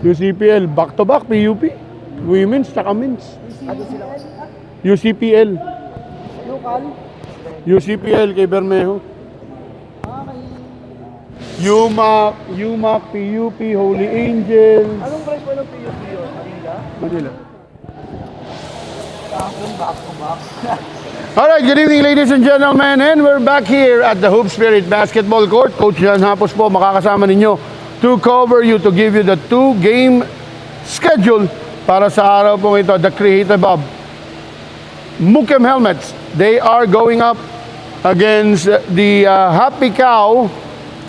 UCPL, back-to-back, PUP. Women's, tsaka men's. UCPL. Local? UCPL kay Bermejo. UMAC, PUP, Holy Angels. Anong price po ng PUP yun? Manila? Manila. Back to back. Alright, good evening ladies and gentlemen, and we're back here at the Hoop Spirit Basketball Court. Coach Jan Hapos po makakasama ninyo to cover you, to give you the 2-game schedule para sa araw pong ito. The Creative Hub MOOKEM helmets, they are going up against the HAPICOW.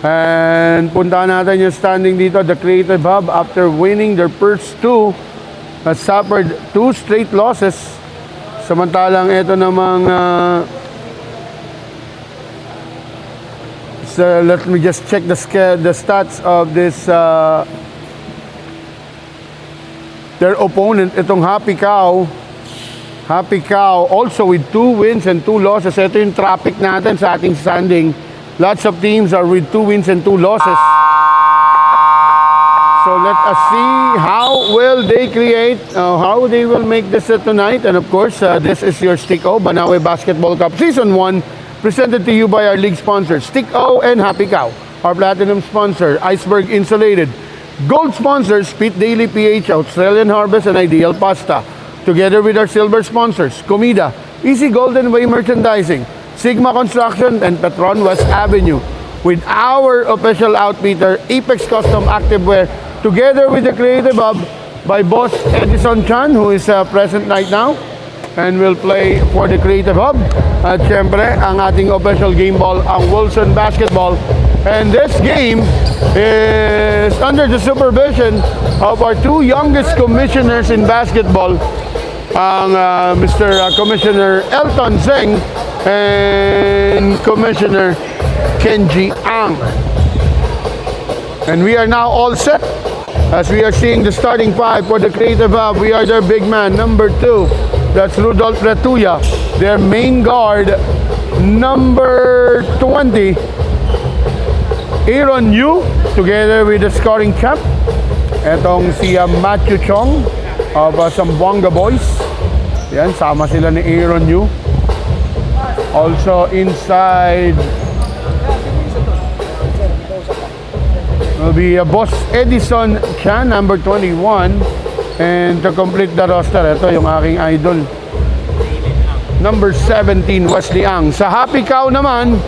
And puntahan natin yung standing dito. The Creative Hub, after winning their first 2, has suffered 2 straight losses. Samantalang ito namang so let me just check the stats of this their opponent, itong HAPICOW also with 2 wins and 2 losses. Ito yung traffic natin sa ating standing. Lots of teams are with 2 wins and 2 losses. So let us see how will they create, how they will make this tonight. And of course, this is your Stick-O Banawe Basketball Cup Season 1, presented to you by our league sponsors, Stick-O and HAPICOW. Our platinum sponsor, Iceberg Insulated. Gold sponsors, Pete Daily PH, Australian Harvest, and Ideal Pasta. Together with our silver sponsors, Comida, Easy Golden Way Merchandising, Sigma Construction, and Petron West Avenue. With our official outfitter, Apex Custom Activewear, together with the Creative Hub by Boss Edison Chan, who is present right now and will play for the Creative Hub. At syempre, ang ating official game ball, ang Wilson Basketball. And this game is under the supervision of our 2 youngest commissioners in basketball, ang Mr. Commissioner Elton Zeng and Commissioner Kenji Ang. And we are now all set as we are seeing the starting 5 for the Creative Hub. We are their big man, number 2. That's Rudolph Retuya. Their main guard, number 20. Aaron Yu, together with the scoring champ. Etong si Matthew Chong of Zamboanga Boys. Yan, sama sila ni Aaron Yu. Also inside will be Boss Edison Chan, number 21. And to complete the roster, ito yung aking idol, number 17, Wesley Ang. Sa HAPICOW naman,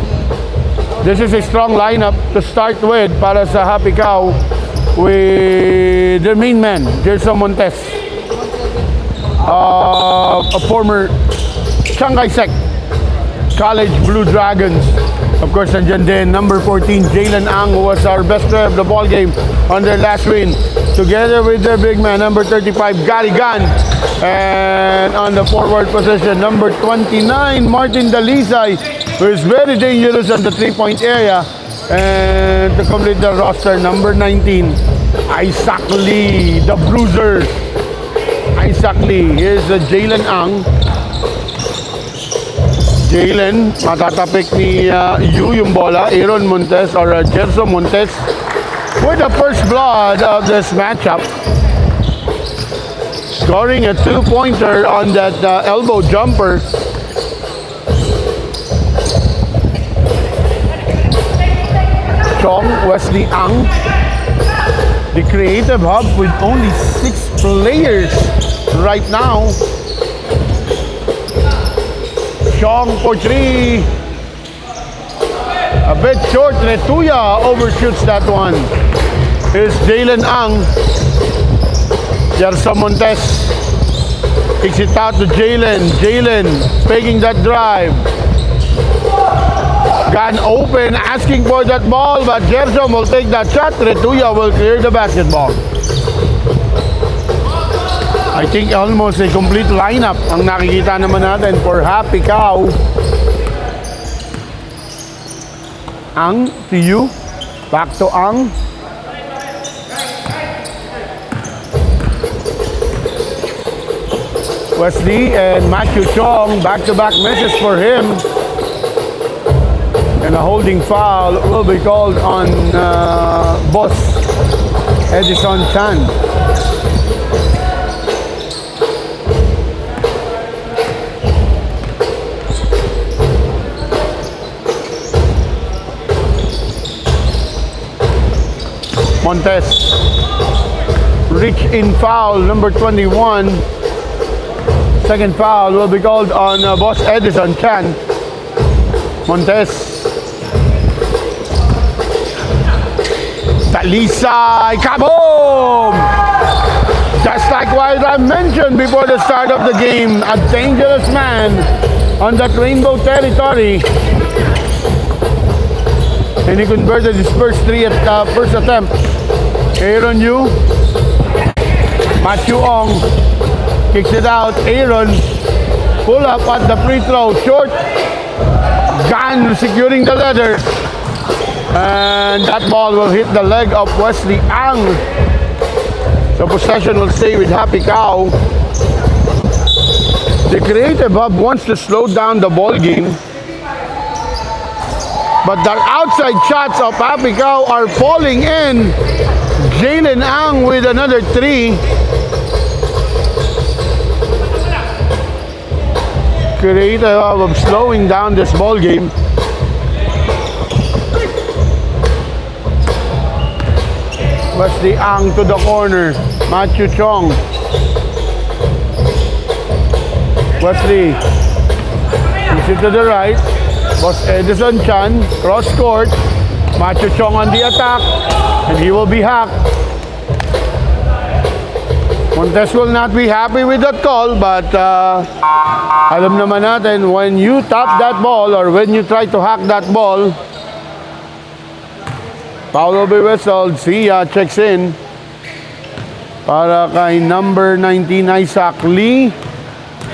this is a strong lineup to start with para sa HAPICOW, with their main man, Gerson Montes, a former Chiang Kai-shek College Blue Dragons. Of course, nandiyan din number 14, Jalen Ang, who was our best player of the ball game on their last win. Together with their big man, number 35, Gary Gan. And on the forward position, number 29, Martin Dalisay, who is very dangerous on the 3-point area. And to complete the roster, number 19, Isaac Lee, the bruiser. Isaac Lee. Here's Jalen Ang. Jalen, matatapik ni Yu yung bola. Aaron Montes or Gerson Montes with the first blood of this matchup. Scoring a 2-pointer on that elbow jumper. Chong, Wesley Ang. The Creative Hub with only 6 players right now. Chong for 3. A bit short. Retuya overshoots that one. Here's Jalen Ang. Gerson Montes kicks it out to Jalen. Jalen taking that drive. Gan open, asking for that ball, but Gerson will take that shot. Retuya will clear the basketball. I think almost a complete lineup ang nakikita naman natin for HAPICOW. Ang to you. Back to Ang. Wesley and Matthew Chong, back-to-back misses for him. And a holding foul will be called on Boss Edison Chan. Montes. Reach in foul, number 21. Second foul will be called on Boss Edison Chan. Montes. Talisay, kaboom! Just like what I mentioned before the start of the game, a dangerous man on that rainbow territory. And he converted his first three at first attempt. Aaron Yu, Matthew Ong, kicks it out. Aaron, pull up at the free throw, short. Gan securing the leather. And that ball will hit the leg of Wesley Ang. The possession will stay with HAPICOW. The creative hub wants to slow down the ball game. But the outside shots of HAPICOW are falling in. Jalen Ang with another three. Creative hub of slowing down this ball game. Wesley Ang to the corner. Matthew Chong. Wesley. Push it to the right. Boss Edison Chan. Cross court. Matthew Chong on the attack. And he will be hacked. Montes will not be happy with that call, but alam naman natin, when you tap that ball or when you try to hack that ball, foul will be whistled. Sia checks in para kay number 19 Isaac Lee,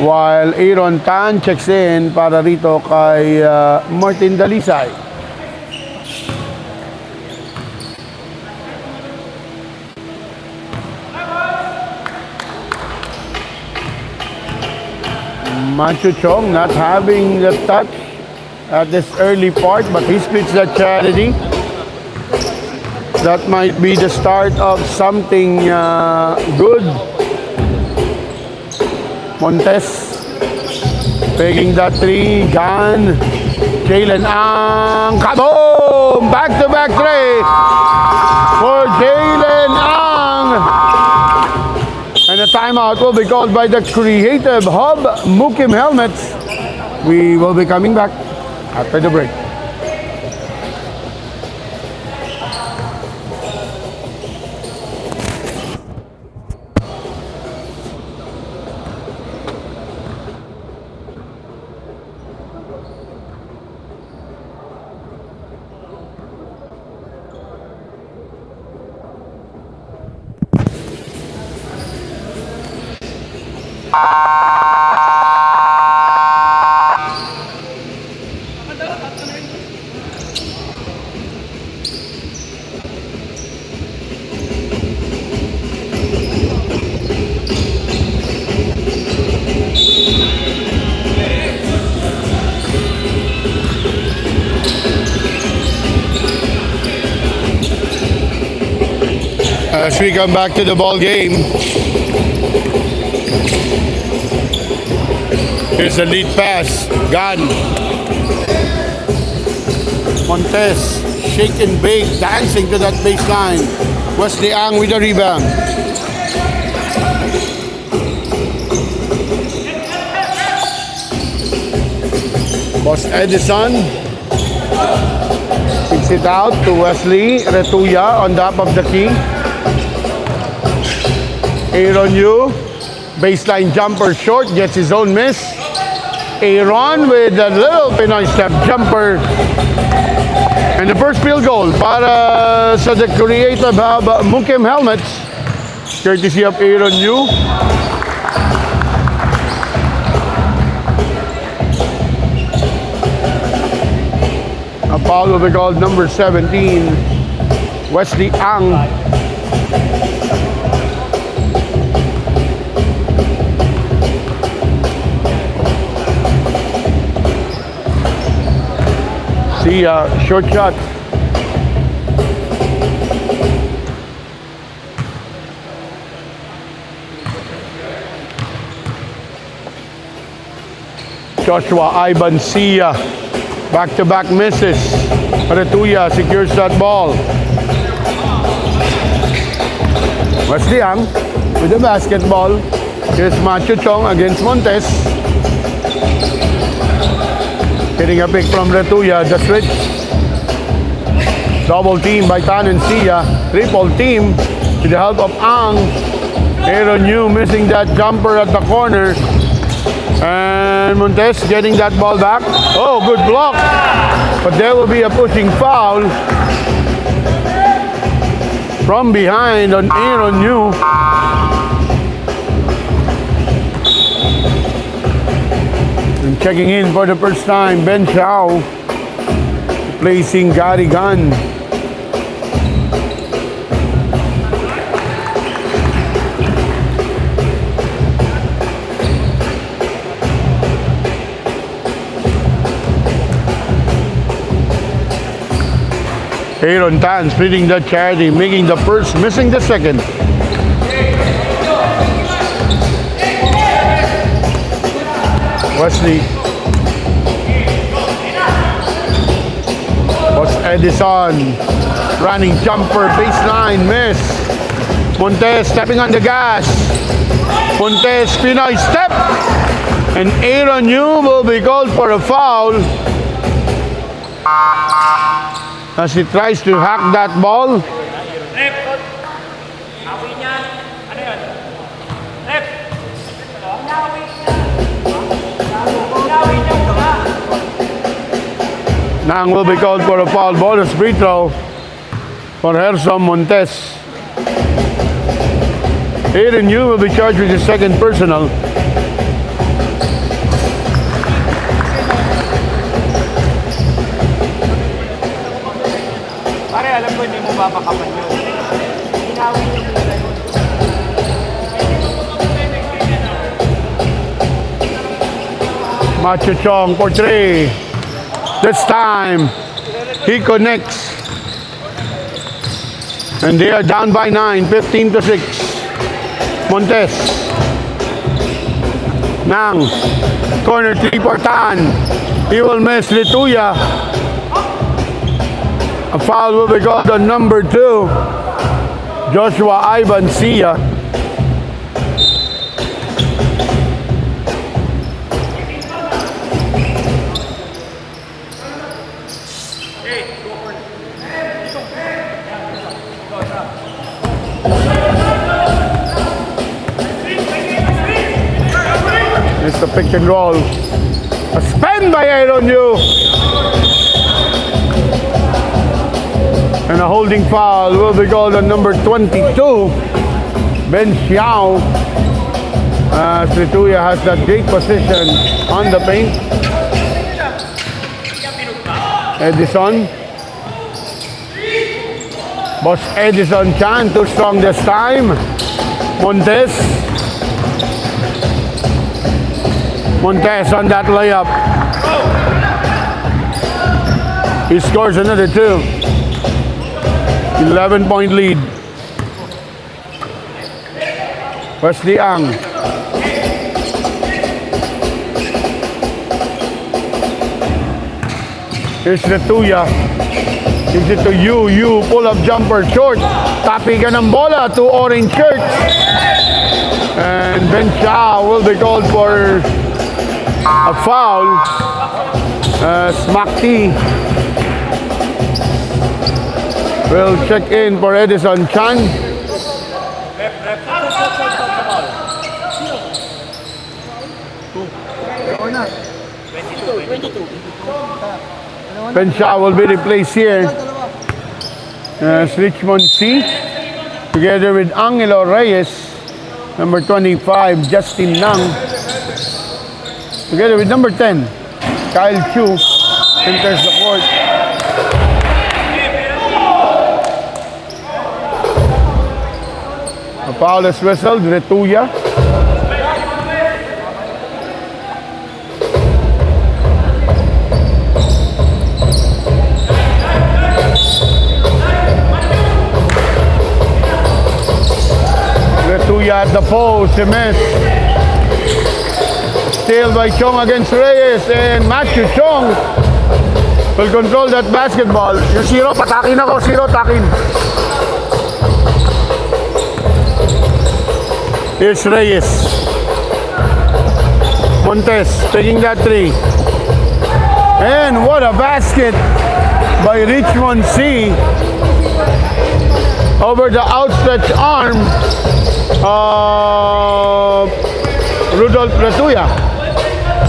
while Aaron Tan checks in para rito kay Martin Dalisay. Matthew Chong not having the touch at this early part, but he splits that charity. That might be the start of something good. Montes taking that three. Gan. Jalen Ang. Kaboom! Back-to-back three for Jalen Ang. And a timeout will be called by the Creative Hub MOOKEM helmets. We will be coming back after the break. As we come back to the ball game, here's a lead pass. Gan. Montes, shake and bake, dancing to that baseline. Wesley Ang with the rebound. Boss Edison kicks it out to Wesley Retuya on top of the key. Aaron Yu, baseline jumper short, gets his own miss. Aaron with a little Pinoy step jumper. And the first field goal para sa the Creative Hub MOOKEM helmets, courtesy of Aaron Yu. A foul will be called, number 17, Wesley Ang. See, short shot. Joshua Ivan Sia. Back-to-back misses. Retuya secures that ball. Wesley Ang with the basketball. Here's Macho Chong against Montes. Hitting a pick from Retuya, the switch. Double team by Tan and Sia. Triple team with the help of Ang. Aaron Yu missing that jumper at the corner. And Montes getting that ball back. Oh, good block. But there will be a pushing foul from behind on Aaron Yu. And checking in for the first time, Ben Chow placing Gary Gunn. Aaron Tan splitting the charity, making the first, missing the second. Wesley. Was Edison. Running jumper, baseline, miss. Montes stepping on the gas. Montes, Pinoy step. And Aaron Yu will be called for a foul as he tries to hack that ball. Nang will be called for a foul. Bonus free throw for Hersom Montes. Aaron Yu will be charged with his second personal. Pare, alam ko hindi mo babakapan yun. Hinawin yung muna yun. Macho Chong for three. This time, he connects. And they are down by 9, 15-6. Montes. Nang. Corner three for Tan. He will miss Lituya. A foul will be called on number 2. Joshua Ivan Sia. It's the pick and roll. A spin by Aaron Yu. And a holding foul will be called on number 22, Ben Xiao. Lituya has that great position on the paint. Edison. Boss Edison Chan, too strong this time. Montes. Montes on that layup. He scores another 2. 11-point lead. Wesley Ang. Here's Retuya. Gives it to Yu. Yu, pull-up jumper, short. Tapi ka ng bola to orange shirt. And Ben Chow will be called for a foul. Smakti will check in for Edison Chan. Ben Shah will be replaced here as Richmond C. Together with Angelo Reyes, number 25, Justin Nang. Together with number 10, Kyle Chu, enters the court. A foul is whistled, Retuya. Retuya at the post, he missed. Steal by Chong against Reyes, and Matthew Chong will control that basketball. Yung zero, patakin ako. Zero, takin. Here's Reyes. Montes taking that three. And what a basket by Richmond C. Over the outstretched arm of Rudolph Ratuya.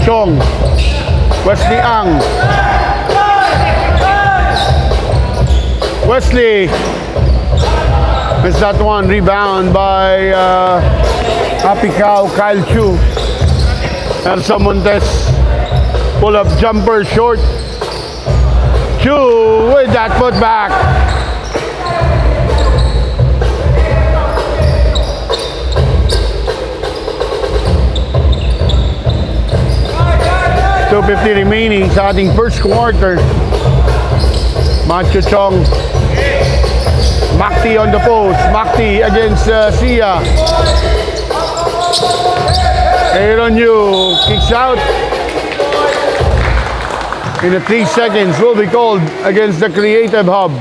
Chong. Wesley Ang. Wesley. Missed that one. Rebound by HAPICOW, Kyle Chu. Elsa Montes. Pull up jumper short. Chu with that putback. .250 remaining sa ating first quarter. Matthew Chong. Makti on the post. Makti against Sia. Aaron Yu kicks out. In the 3 seconds will be called against the Creative Hub.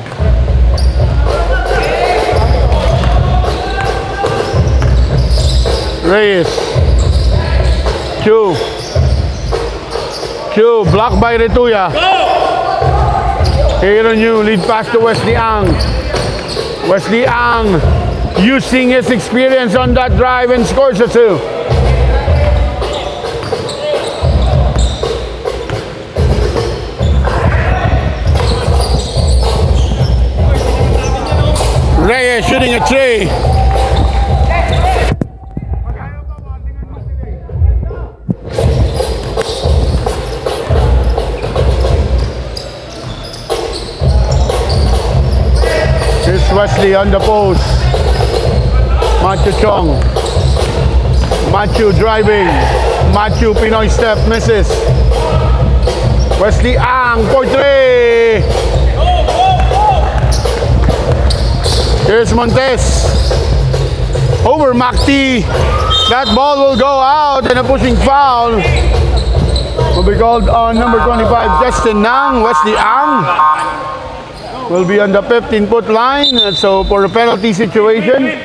Reyes. Chu. Chu blocked by Retuya. Aaron Yu lead pass to Wesley Ang. Wesley Ang using his experience on that drive and scores a 2. Reyes shooting a 3. Here's Wesley on the post. Matthew Chong. Matthew driving. Matthew Pinoy step misses. Wesley Ang for 3. Here's Montes. Over Makti. That ball will go out and a pushing foul will be called on number 25, Justin Nang. Wesley Ang will be on the 15-foot line. And so for a penalty situation,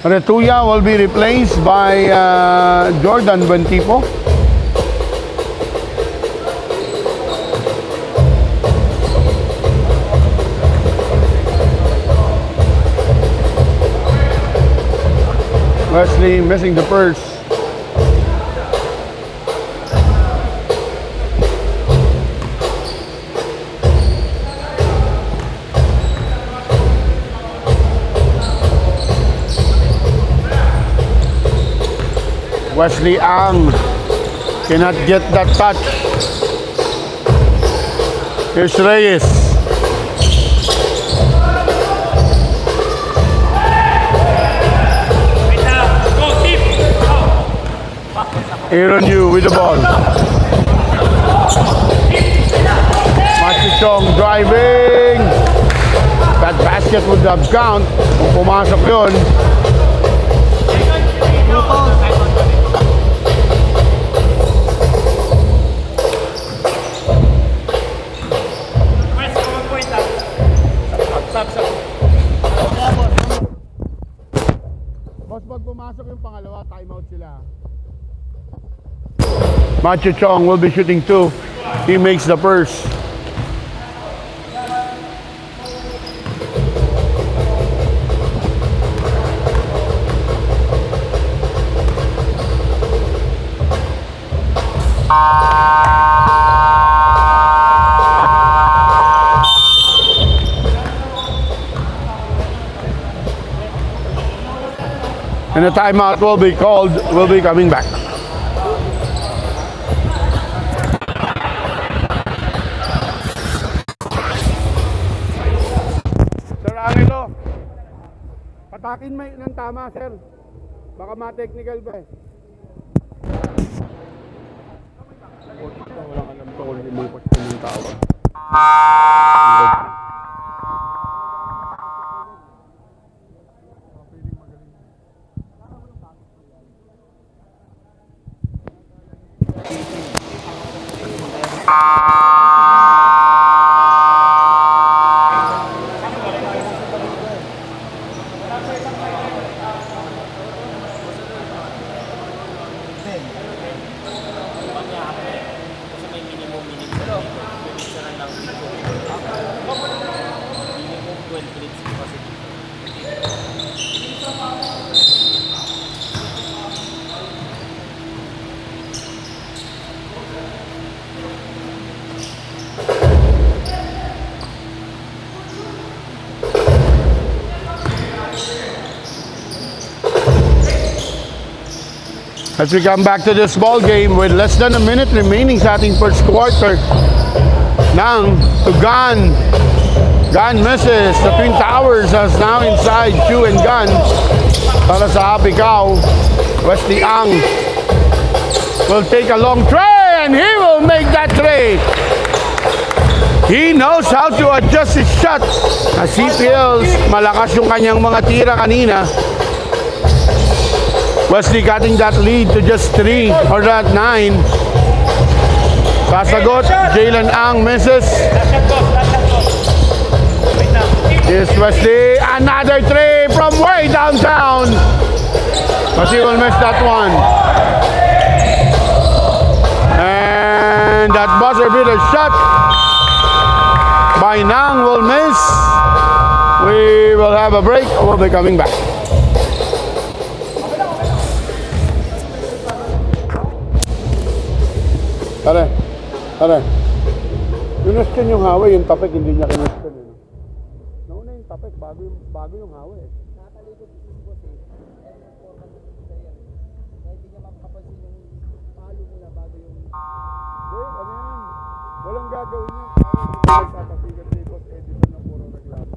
Retuya will be replaced by Jordan Bentipo. Wesley missing the first. Wesley Ang cannot get that touch. Here's Reyes. Aaron Yu with the ball. Matthew Chong driving. That basket would have count kung pumasok yun. Boss, pag pumasok yung pangalawa, timeout sila. Matthew Chong will be shooting 2. He makes the first. And the timeout will be called, will be coming back. Sir Angelo, patakin may ng tama, sir. Baka ma-technical ba eh. Walang alam ko kung limupas ko yung tawag. As we come back to this ball game with less than a minute remaining sa ating first quarter. Nang to Gun. Gun misses. The Twin Towers is now inside Chu and Gun. Para sa HAPICOW. Wesley Ang will take a long tray and he will make that tray. He knows how to adjust his shot. As he feels malakas yung kanyang mga tira kanina. Wesley cutting that lead to just 3 or that 9. Sasagot, Jalen Ang misses. Here's Wesley, another 3 from way downtown. But he will miss that one. And that buzzer beater shot by Nang will miss. We will have a break. We'll be coming back. Tara. Kinustin yung Hawi, yung tapik, hindi niya kinustin. Nauna yung tapik, bago yung Hawi. Nakatalikod yung boss eh. Kaya hindi niya makapansin yung palo muna bago yung... Ano yan? Walang gagawin yan. Parang nagtatapigan si Boss Edison na puro reklamo.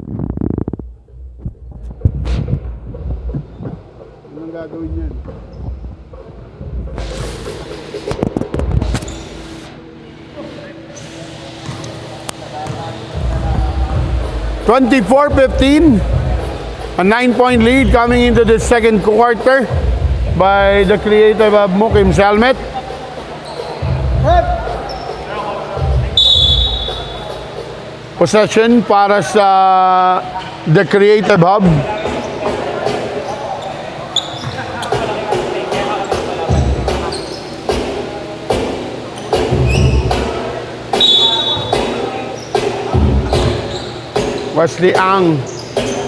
Walang gagawin yan. (24-15), a 9-point lead coming into the second quarter by the creative of MOOKEM's helmet. Possession para sa the creative hub. Wesley Ang,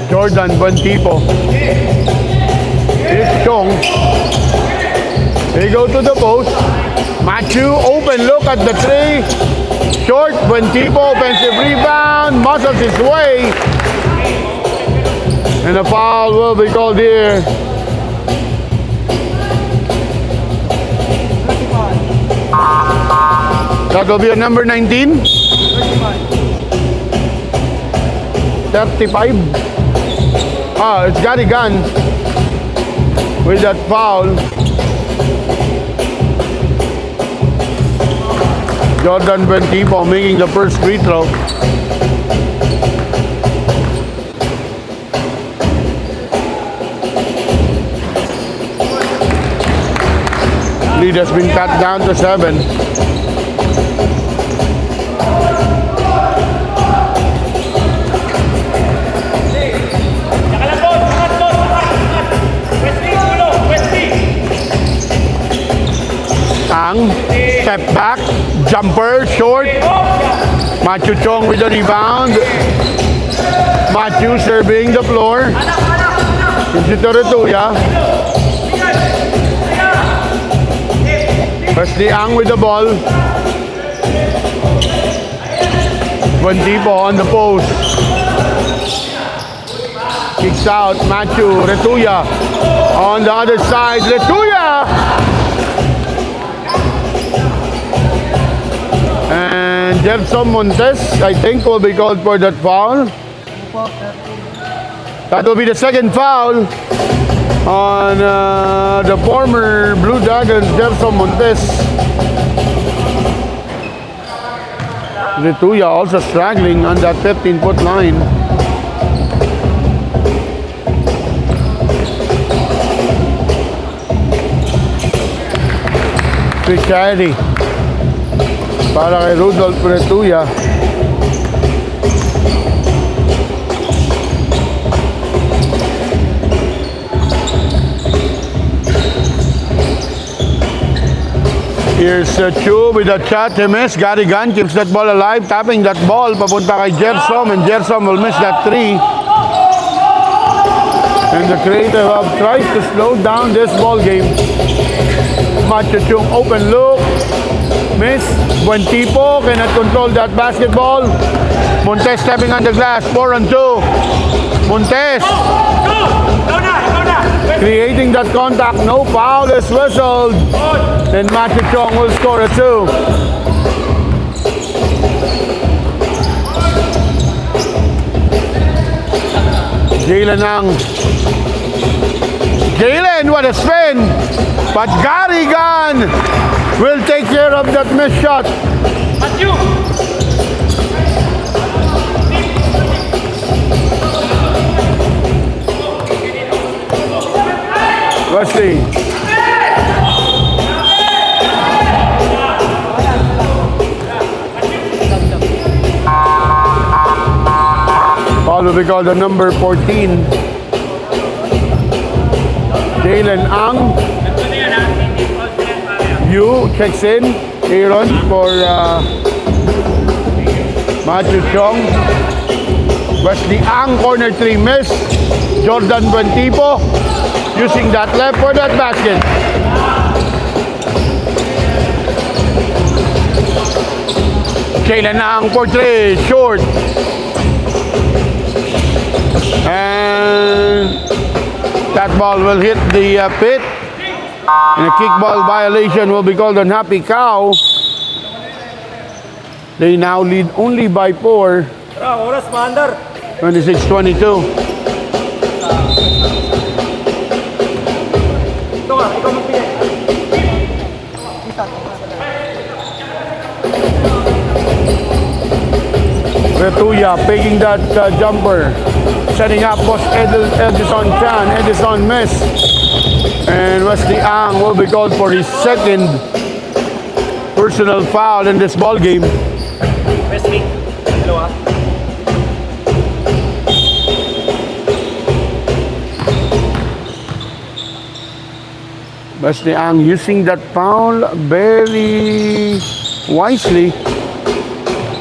Jordan Bantipo. It's Chong. They go to the post. Matthew, open look at the 3. Short, Bantipo, offensive rebound, muscles his way. And a foul will be called here. That will be a number 19. 35. It's Gary Gunn with that foul. Jordan Bantipo making the first free throw. Lead has been cut down to 7. Ang step back, jumper, short. Matthew Chong with the rebound. Matthew serving the floor. Into Retuya. Wesley Ang with the ball. Bantipo on the post. Kicks out, Matthew, Retuya. On the other side, Retuya! And Gerson Montes, I think, will be called for that foul. That will be the second foul on the former Blue Dragons, Gerson Montes. Retuya also struggling on that 15-foot line. Richardi para kay Rudolph Retuya. Here's Chu with a shot. He missed. Gary Gunn keeps that ball alive, tapping that ball papunta kay Gersom, and Gersom will miss that 3. And the creative hub tries to slow down this ball game. Matthew Chung open look. Miss. Buentipo cannot control that basketball. Montes stepping on the glass. 4-on-2. Montes creating Using that contact, no foul is whistled. Then Matthew Chong will score a 2. Jalen Ang. Jalen, what a spin! But Garrigan will take care of that missed shot. Wesley. Foul will be called on number 14. Jalen Ang. Yu checks in. Aaron for Matthew Chong. Wesley Ang, corner 3 miss. Jordan Buentipo using that left for that basket. Jalen Ang for 3, short. And that ball will hit the pit. And a kickball violation will be called on HAPICOW. They now lead only by 4. 26-22. Retuya picking that jumper. Setting up was Edison Chan. Edison miss. And Wesley Ang will be called for his second personal foul in this ball game. Wesley, dalawa. Wesley Ang using that foul very wisely.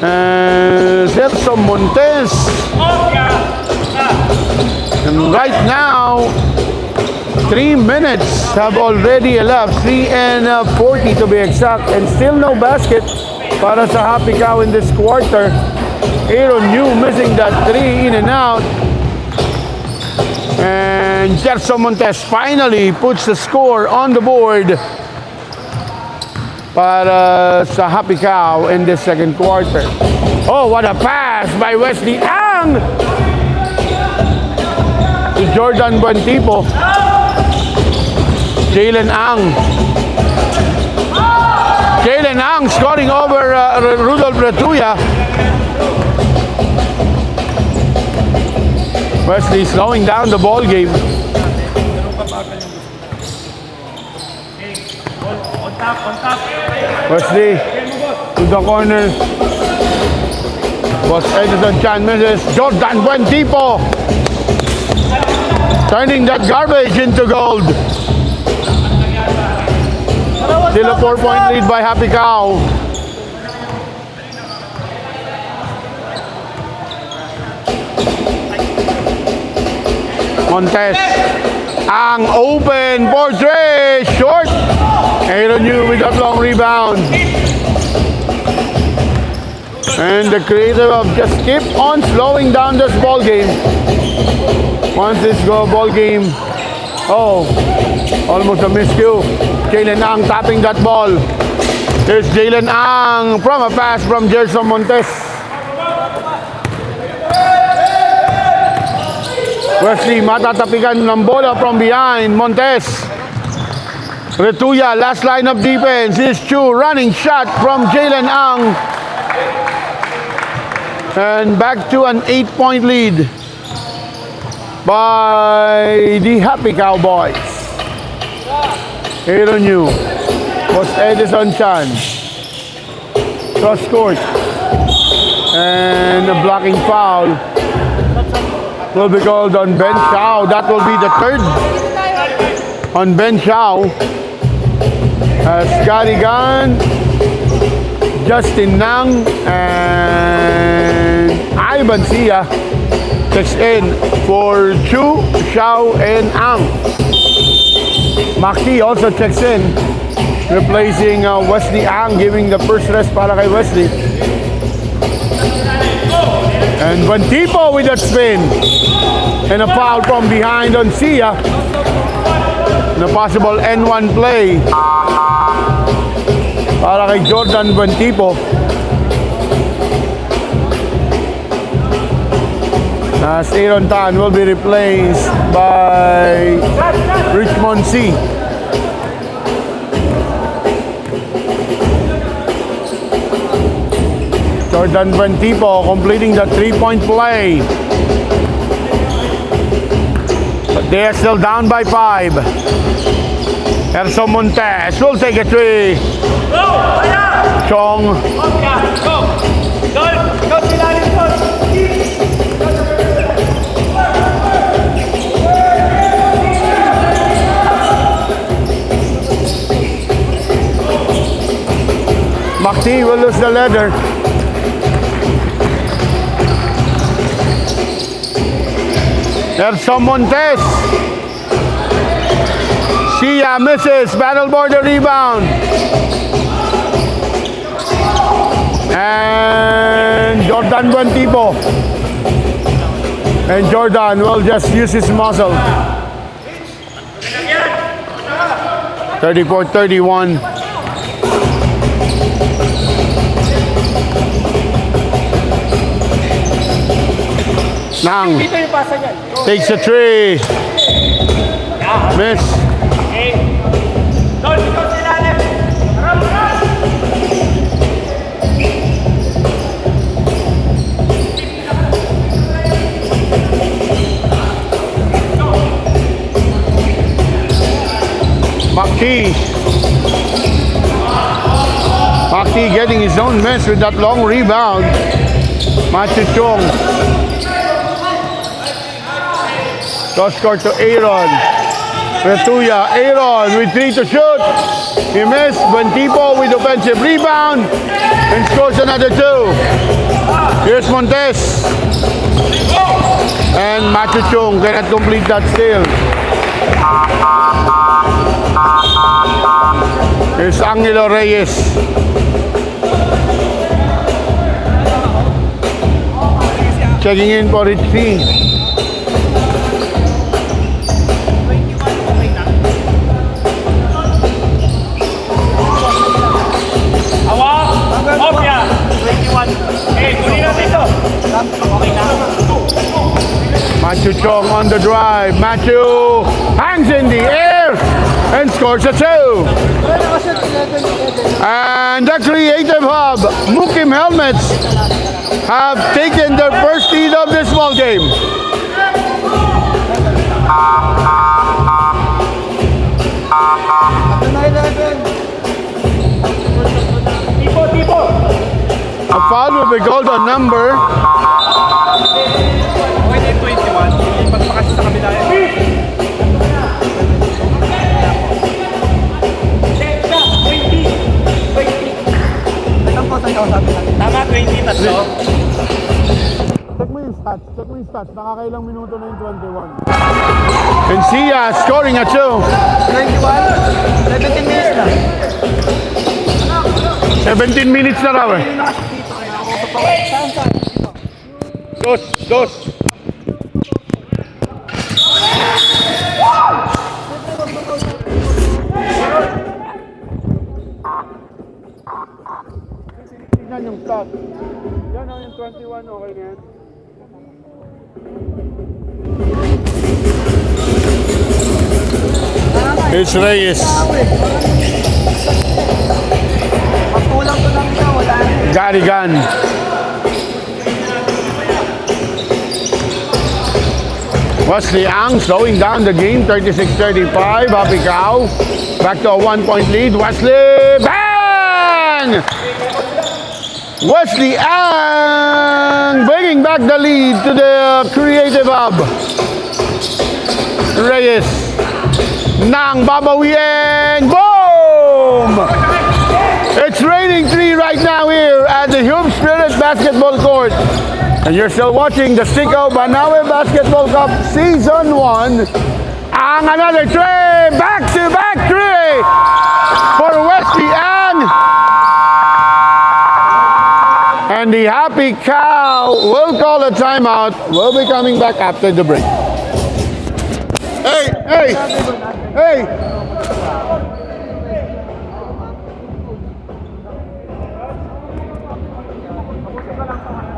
And Celso Montes. And right now, 3 minutes have already elapsed, 3:40 to be exact, and still no basket para sa HAPICOW in this quarter. Aaron Yu missing that 3 in and out. And Celso Montes finally puts the score on the board para sa HAPICOW in this second quarter. Oh, what a pass by Wesley Ang to Jordan Buentipo. Jalen Ang. Jalen Ang scoring over Rudolph Retuya. Wesley slowing down the ball game. Wesley to the corner. Was Edison Chan misses. Jordan Buentipo turning that garbage into gold. Still a 4-point lead by HAPICOW. Montes. Ang open for 3. Short. Aaron Yu with that long rebound. And the creator of just keep on slowing down this ball game. Once this ball game. Oh, almost a miscue. Jalen Ang tapping that ball. There's Jalen Ang from a pass from Gerson Montes. Wesley matatapikan ng bola from behind. Montes. Retuya, last line of defense. This Chu running shot from Jalen Ang. And back to an 8-point lead by the HAPICOW boys. Aaron Yu was Edison Chan. Cross court. And a blocking foul will be called on Ben Shao. That will be the third on Ben Shao. As Garrigan, Justin Nang, and Ivan Sia checks in for Chu, Shao, and Ang. Maki also checks in, replacing Wesley Ang, giving the first rest para kay Wesley. And Buentipo with that spin. And a foul from behind on Sia. na possible N1 play para kay Jordan Buentipo. As Aaron Tan will be replaced by Richmond C. Jordan Buentipo completing the three-point play. But they are still down by 5. Erso Montes will take a three. Chong. Makti will lose the leather. Erso Montes. Sia misses. Battle board the rebound. And Jordan Buentipo. And Jordan will just use his muscle. 34-31. Nang takes a three. Miss. Makti getting his own miss with that long rebound. Matthew Chong. Toss court to Aaron. Retuya. Aaron with 3 to shoot. He missed. Buentipo with offensive rebound and scores another 2. Here's Montes. And Matthew Chong cannot complete that steal. Here's Angelo Reyes. Checking in for Rich C. Matthew Chong on the drive. Matthew hangs in the air and scores a 2. And the Creative Hub MOOKEM helmets have taken their first lead of this ball game. A foul will be called on number 20 tatlo. Check mo yung stats. Nakakailang minuto na yung 21. And Sia scoring a 2. 21, 17 minutes na. 17 minutes na raw eh. Dos. Tignan yung stats. Yan ang yung 21, okay na yan. Here's Reyes. Magkulang ko lang siya, wala na. Garigan. Wesley Ang slowing down the game, 36-35. HAPICOW back to a 1-point lead. Wesley, bang! Wesley Ang bringing back the lead to the Creative Hub. Reyes. Nang babawiin. Boom! It's raining 3 right now here at the HUB Spirit Basketball Court. And you're still watching the Sticko Banawe Basketball Cup Season 1. Ang another three, back-to-back three for Wesley Ang. And the HAPICOW will call a timeout. We'll be coming back after the break. Hey! Hey!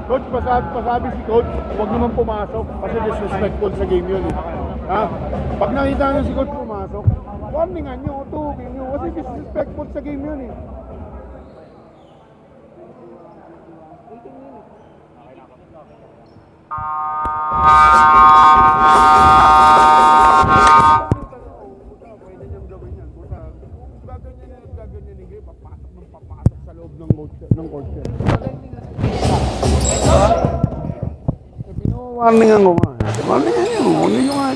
Coach, pasabi si Coach, huwag naman pumasok kasi disrespectful sa game yun. Ha? Pag nakita nyo si Coach pumasok, warningan nyo, tuhugin nyo kasi disrespectful sa game yun eh. Pwede niyang gawin yan. Gaganyan ni Gray, papasok sa loob ng court. Warningan ko nga. Warningan nyo nga.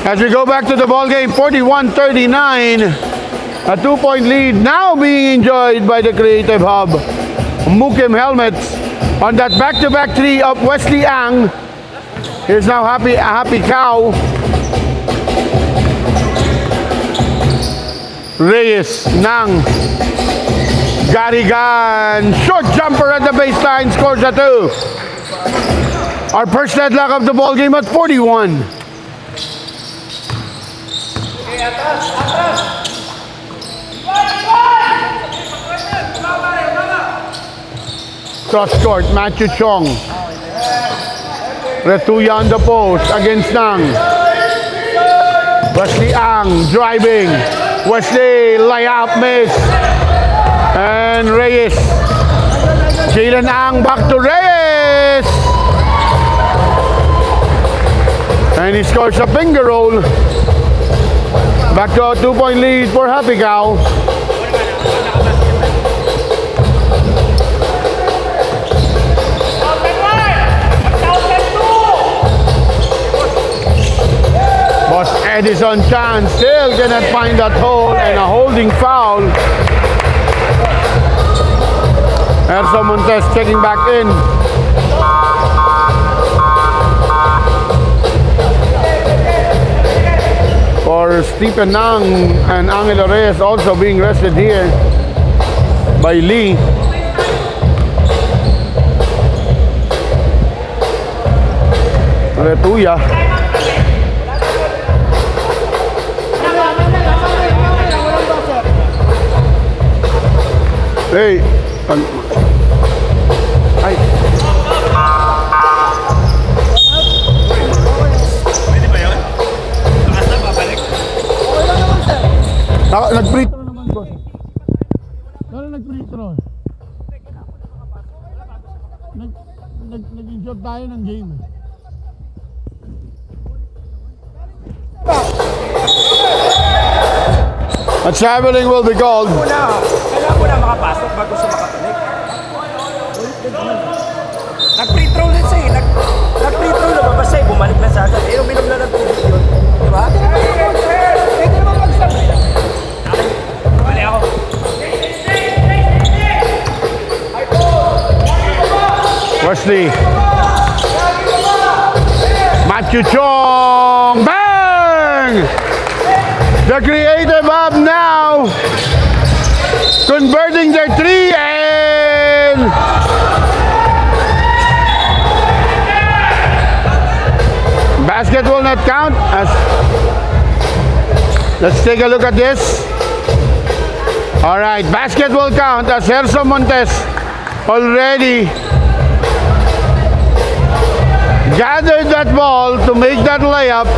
As we go back to the ball game, 41-39. A 2-point lead now being enjoyed by the Creative Hub. MOOKEM helmets on that back-to-back three of Wesley Ang. Here's now HAPICOW. Reyes, Nang, Garigan, short jumper at the baseline, scores a 2. Our first deadlock of the ball game at 41. Cross court, Matthew Chong. Retuya on the post against Nang. Wesley Ang driving. Wesley layup miss. And Reyes. Jalen Ang back to Reyes. And he scores a finger roll. Back to a 2-point lead for HAPICOW. Boss Edison Chan still cannot find that hole and a holding foul. Erso Montes checking back in. For Stephen Nang and Angelo Reyes also being rested here by Lee. Retuya. Hey, ay. Pwede ba yun? Takas na, babalik. Nag-free throw naman, boss. Pero nag-free throw. Nag-injure tayo ng game. A traveling will be called. Kailangan mo na makapasok bago siya makatulik. Nag-free throw din siya eh. Nag-free throw na babasa eh. Bumalik na sa agad. Eh, uminom na ng tubig yun. Diba? Pwede naman mag-start. Bali ako. Wesley. Matthew Chong. Bang! The Creative Hub now converting their three and basket will not count. Let's take a look at this. All right, basket will count as Erso Montes already gathered that ball to make that layup.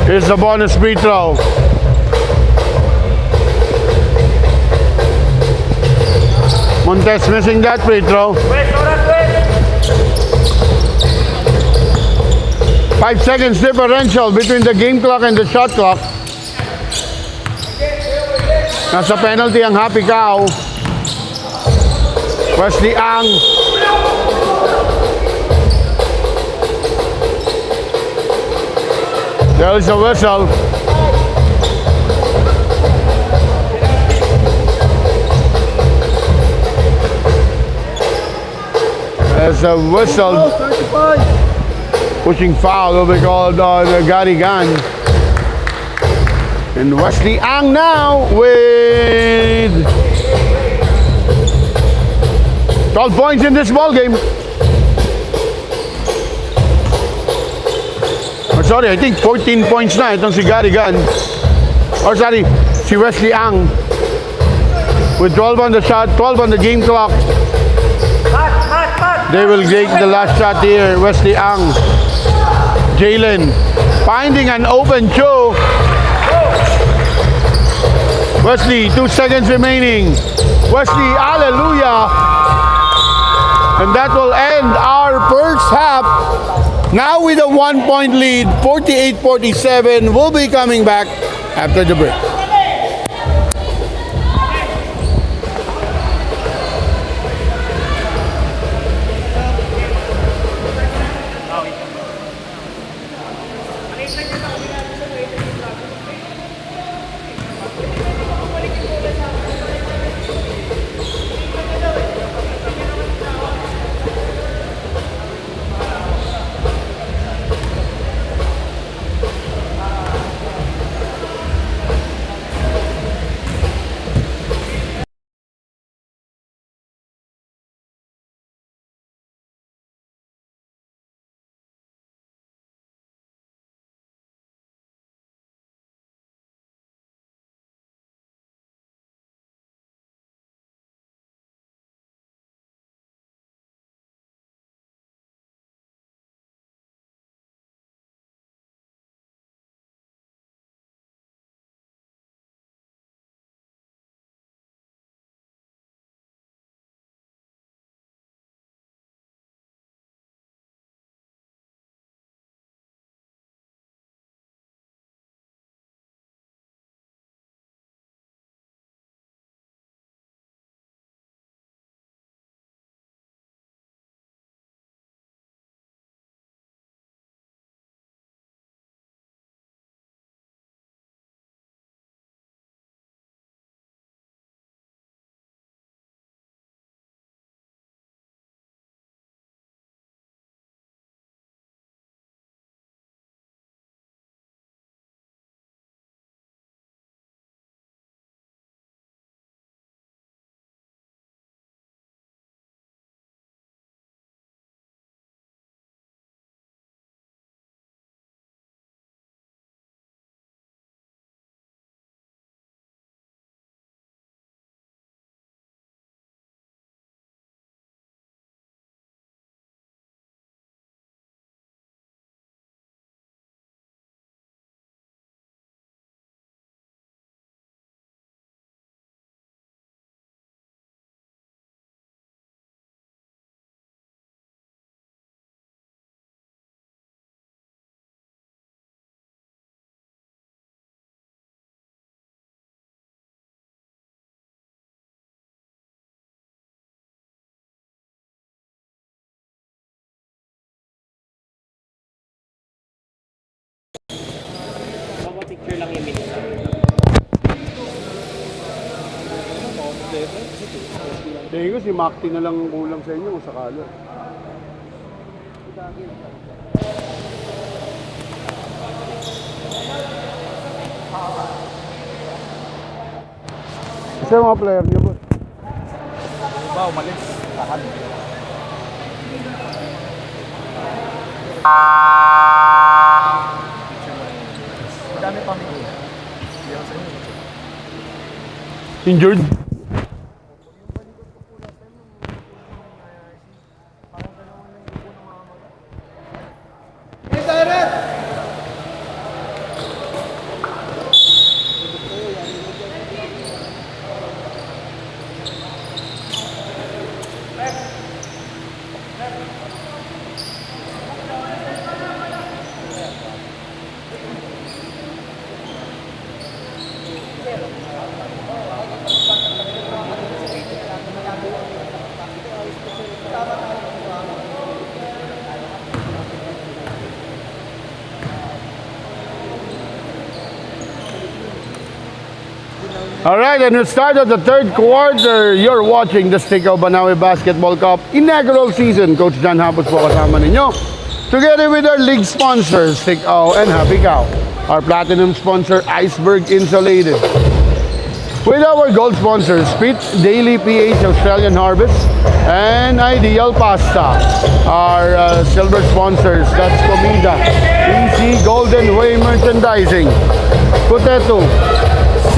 Here's the bonus free throw. Montes missing that free throw. 5 seconds differential between the game clock and the shot clock. Nasa penalty ang HAPICOW. Wesley Ang. There is a whistle. There's a whistle. Pushing foul will be called on Garigan. And Wesley Ang now with 12 points in this ball game. Oh, sorry, I think 14 points na itong si Gary Gunn. Or sorry, si Wesley Ang. With 12 on the shot, 12 on the game clock. They will take the last shot here. Wesley Ang. Jalen finding an open Joe. Wesley, 2 seconds remaining. Wesley, hallelujah. And that will end our first half. Now with a 1-point lead, 48-47. We'll be coming back after the break. Tingin ko si Makti na lang kulang sa inyo kung sakali. Isa yung mga player niyo, boss? Ba, umalis. Tahan. Madami pa may Injured? Alright, and it started the third quarter. You're watching the HAPICOW Banawe Basketball Cup inaugural season. Coach John Hapos po kasama ninyo. Together with our league sponsors, HAPICOW and HAPICOW. Our platinum sponsor, Iceberg Insulated. With our gold sponsors, Spit, Daily PH, Australian Harvest, and Ideal Pasta. Our silver sponsors, that's Comida, Easy Golden Way Merchandising, Potato,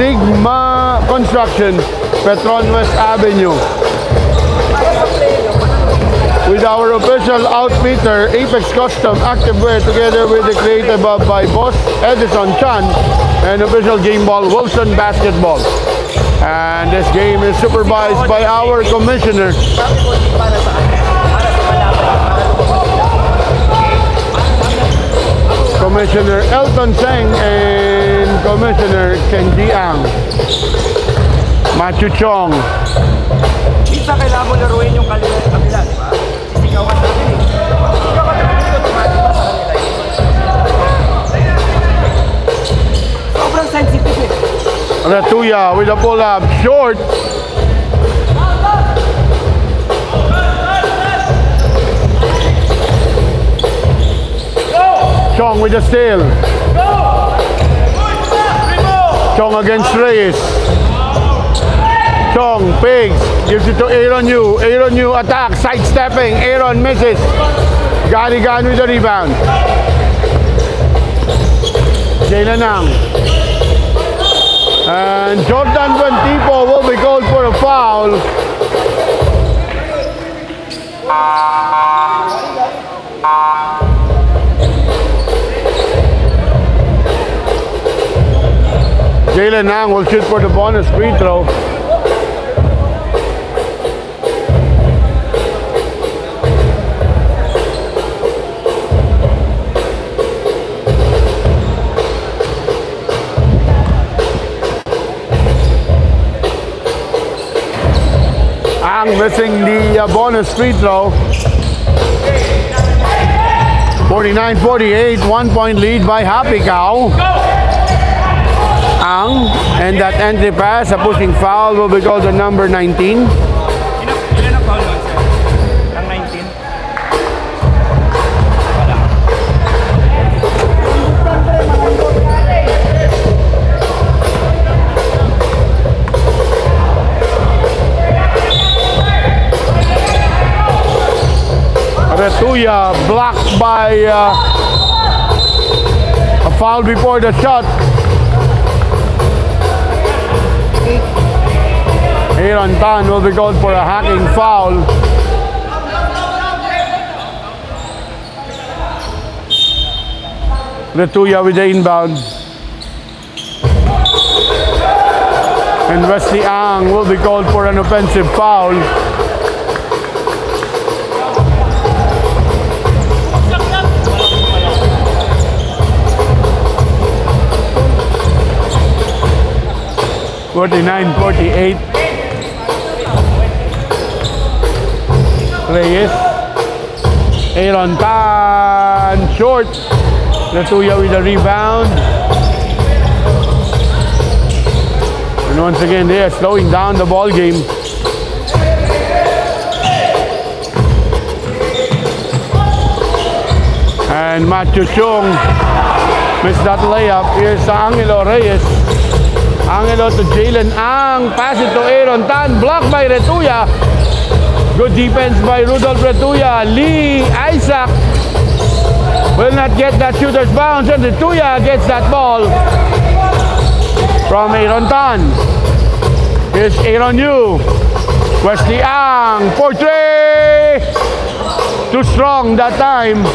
Sigma Construction, Petron West Avenue. With our official outfitter, Apex Custom Activewear, together with the creative by Boss Edison Chan, and official game ball, Wilson Basketball. And this game is supervised by our commissioner, Commissioner Elton Seng, and Commissioner Kenji Ang. Matthew Chong. Minsan kailangan mo laruin yung kabila, di ba? Sisigawan natin eh. Sisigawan natin ito, tumati ba sa kanila eh? Sobrang sensitive eh. Ratuya with a pull-up, short. Chong with a steal. Chong against Reyes. Chong, Pigs, gives it to Aaron Yu. Aaron Yu attack, sidestepping. Aaron misses. Garigan with the rebound. Jalen Ang. And Jordan Buentipo will be called for a foul. Jalen Ang will shoot for the bonus free throw. Ang missing the bonus free throw. 49-48, 1-point lead by HAPICOW. Ang, and that entry pass, a pushing foul will be called the number 19. Ilan ang foul doon, sir? Ang 19? Wala. Retuya blocked by a foul before the shot. Aaron Tan will be called for a hacking foul. Retuya with the inbound. And Wesley Ang will be called for an offensive foul. (49-48). Reyes. Aaron Tan short. Retuya with the rebound. And once again they are slowing down the ball game. And Matthew Chung missed that layup. Here's Angelo Reyes. Angelo to Jalen Ang. Pass it to Aaron Tan. Blocked by Retuya. Good defense by Rudolph Retuya. Lee Isaac will not get that shooter's bounce. And Retuya gets that ball from Aaron Tan. Here's Aaron Yu. Wesley Ang. For three. Too strong that time.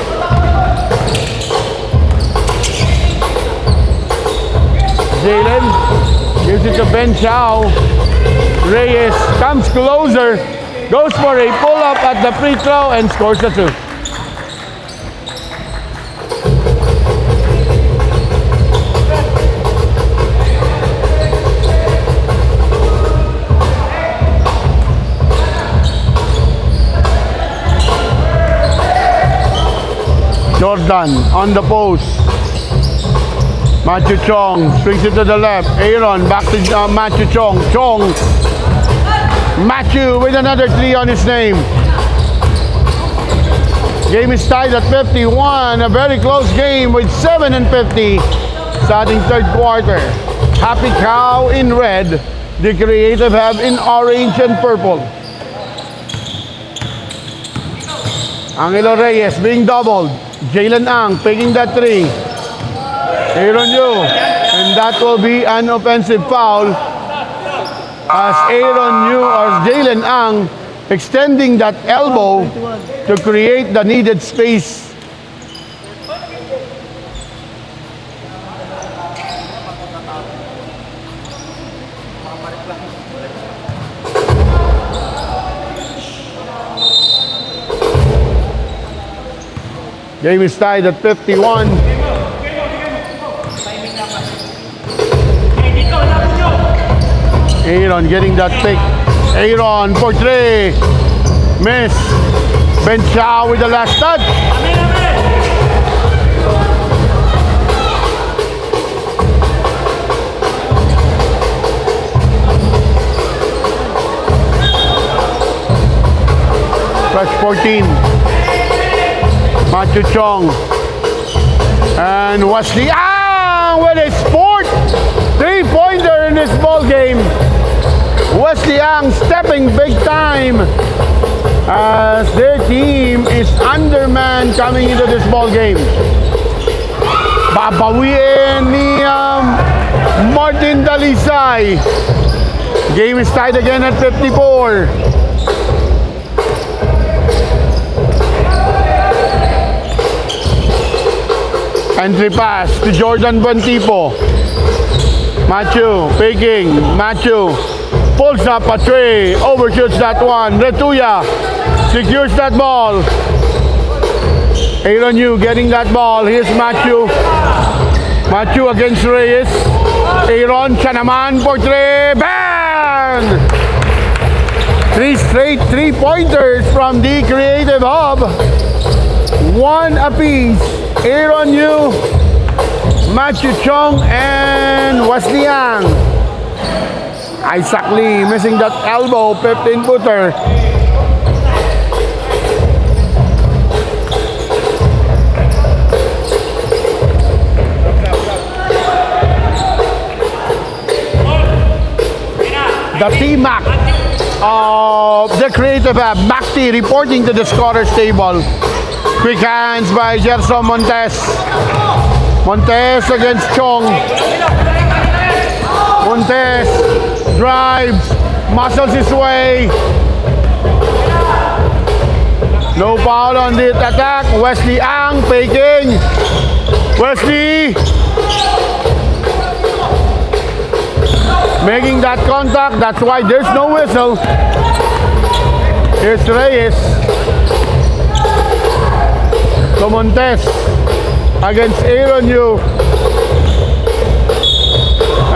Jalen gives it to Ben Chow. Reyes comes closer, goes for a pull-up at the free throw and scores the two. Jordan on the post. Matthew Chong swings it to the left. Aaron back to Matthew Chong. Chong. Matthew with another three on his name. Game is tied at 51. A very close game with 7 and 50 starting third quarter. HAPICOW in red, the Creative have in orange and purple. Angelo Reyes being doubled. Jalen Ang taking that three. Aaron Yu. And that will be an offensive foul as Aaron Yu or Jalen Ang extending that elbow to create the needed space. Game is tied at 51. Aaron getting that pick. Aaron for three. Miss. Ben Chow with the last touch. Touch 14. Matthew Chong. And Wesley with a sport. 3-pointer in this ball game. Wesley Ang stepping big time as their team is undermanned coming into this ball game. Babawiin ni Martin Dalisay. Game is tied again at 54. Entry pass to Jordan Bantipo. Matthew faking. Matthew pulls up a three. Overshoots that one. Retuya secures that ball. Aaron Yu getting that ball. Here's Matthew. Matthew against Reyes. Aaron siya naman for three. Bang! 3 straight 3-pointers from the Creative Hub. 1 apiece. Aaron Yu, Matthew Chong, and Wesley Ang. Isaac Lee missing that elbow, 15-footer. The T-Mac of the Creative Hub, Macti reporting to the scorer's table. Quick hands by Gerson Montes. Montes against Chong. Montes drives, muscles his way. No foul on the attack. Wesley Ang faking. Wesley making that contact. That's why there's no whistle. Here's Reyes. So Montes against Aaron Yu.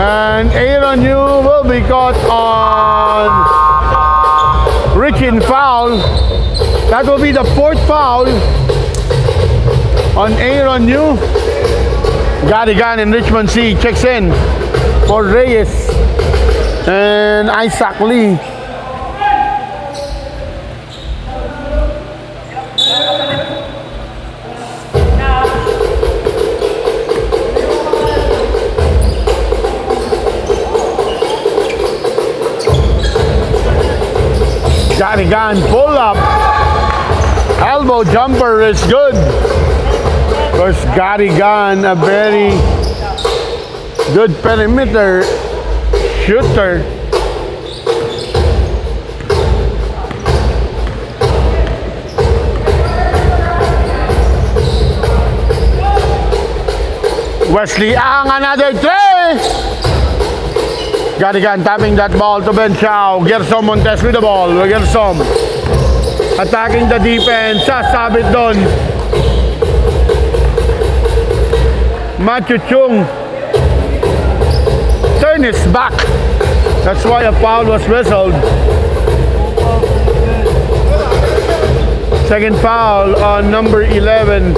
And Aaron Yu will be caught on reaching foul. That will be the 4th foul on Aaron Yu. Gadigan in Richmond C checks in for Reyes and Isaac Lee. Gadigan pull up. Elbow jumper is good. Because Gadigan, a very good perimeter shooter. Wesley Ang, another three. Gadigan tapping that ball to Ben Chow. Gerson Montes with the ball. Gerson attacking the defense. Sasabit doon. Matthew Chung turn his back. That's why a foul was whistled. Second foul on number 11.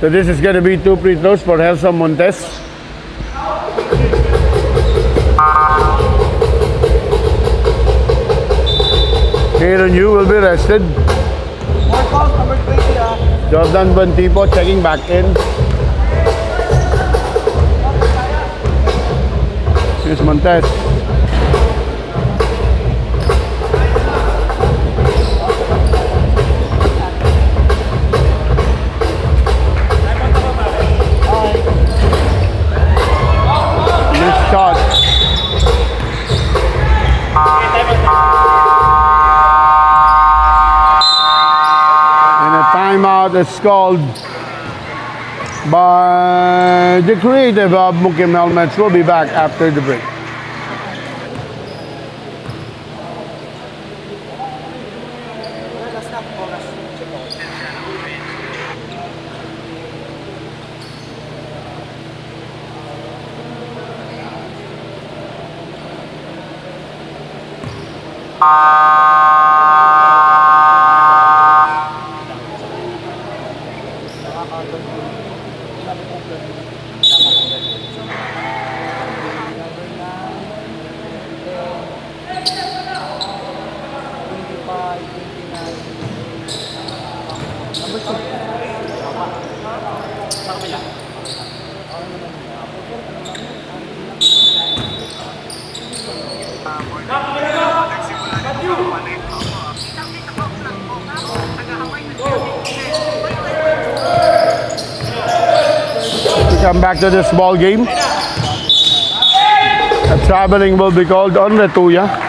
So this is going to be 2 free throws for Helsa Montes. Aaron Yu will be rested. More calls, number 20 Jordan Bantipo checking back in. Here's Montes. Missed shot. And a timeout is called by the creative of MOOKEM Helmets. We'll be back after the break. Come back to this ball game. A traveling will be called on Retuya.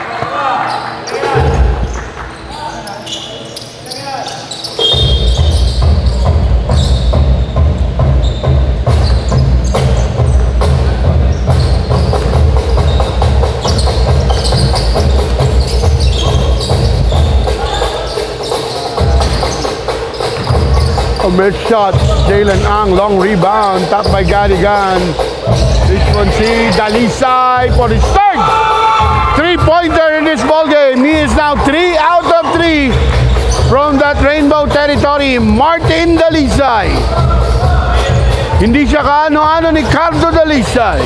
A mid shot, Jalen Ang, long rebound, tapped by Gadigan. This one, see Dalisay for his third 3-pointer in this ball game. He is now 3 out of 3 from that rainbow territory. Martin Dalisay. Hindi siya kaano-ano ni Cardo Dalisay.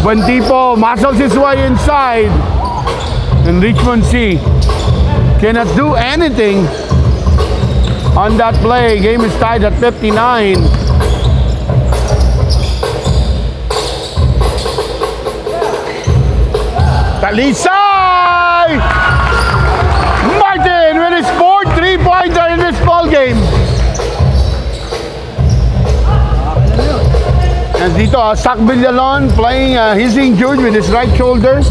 Bantipo muscles his way inside. And Richmond C cannot do anything on that play. Game is tied at 59. Talisay! Martin with his 4th 3-pointer in this ball game. And dito, Sak Villalon playing, he's injured with his right shoulder.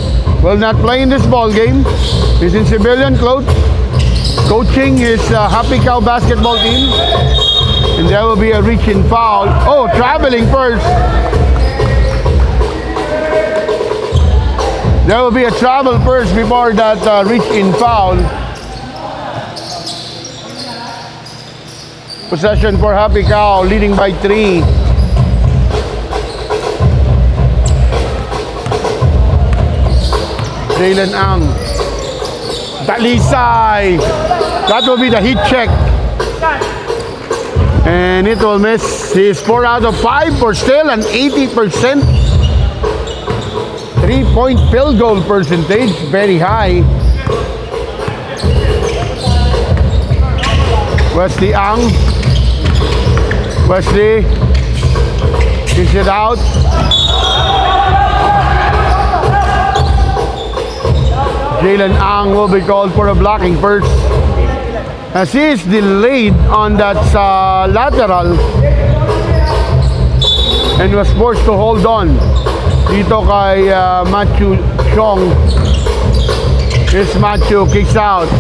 Will not play in this ball game. He's in civilian clothes, coaching his HAPICOW basketball team. And there will be a reach-in foul. Oh, traveling first. There will be a travel first before that reach-in foul. Possession for HAPICOW, leading by 3. Jalen Ang. Dalisay. That will be the heat check. And it will miss. He is 4 out of 5 for still an 80% 3-point field goal percentage. Very high. Wesley Ang. Wesley. Kiss it out. Jalen Ang will be called for a blocking first, as he is delayed on that lateral and was forced to hold on dito kay Matthew Chong. Here's Matthew, kicks out.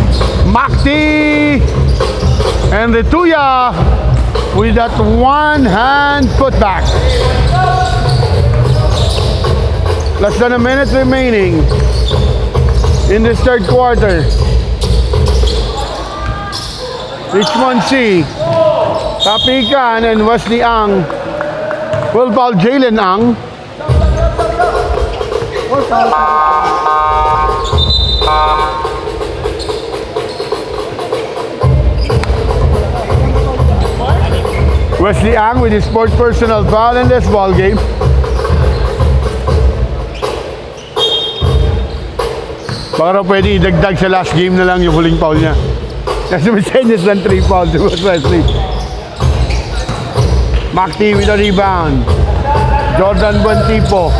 Makti and Retuya with that one-hand putback. Less than a minute remaining in this third quarter. Richmond C, Tapikan and Wesley Ang will foul Jalen Ang. Wesley Ang with his fourth personal foul in this ball game. Baka pwede idagdag sa last game na lang yung huling foul niya. Kasi may senyas ng 3 fouls si Wesley. Macti with a rebound. Jordan Buentipo.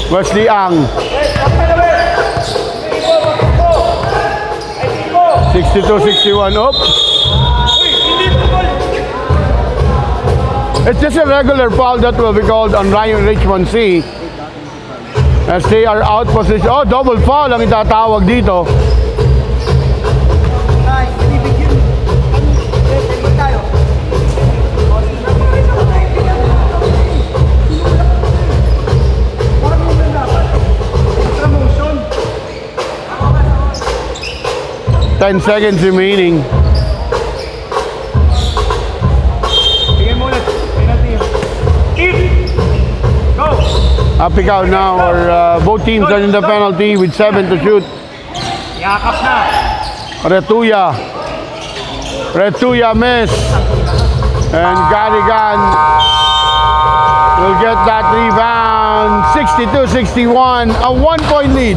Wesley Ang. 62-61. Oops. It's just a regular foul that will be called on Ryan Richmond C. As they are out position. Oh, double foul ang itatawag dito. Ay, binibigyan. Ano tayo? Parang mo na dapat. Extra motion. 10 seconds remaining. Bigyan mo ulit. Penalty. Go! HAPICOW now, or both teams are in the penalty with 7 to shoot. Yakap na. Retuya miss. And Garrigan will get that rebound. 62-61, a 1-point lead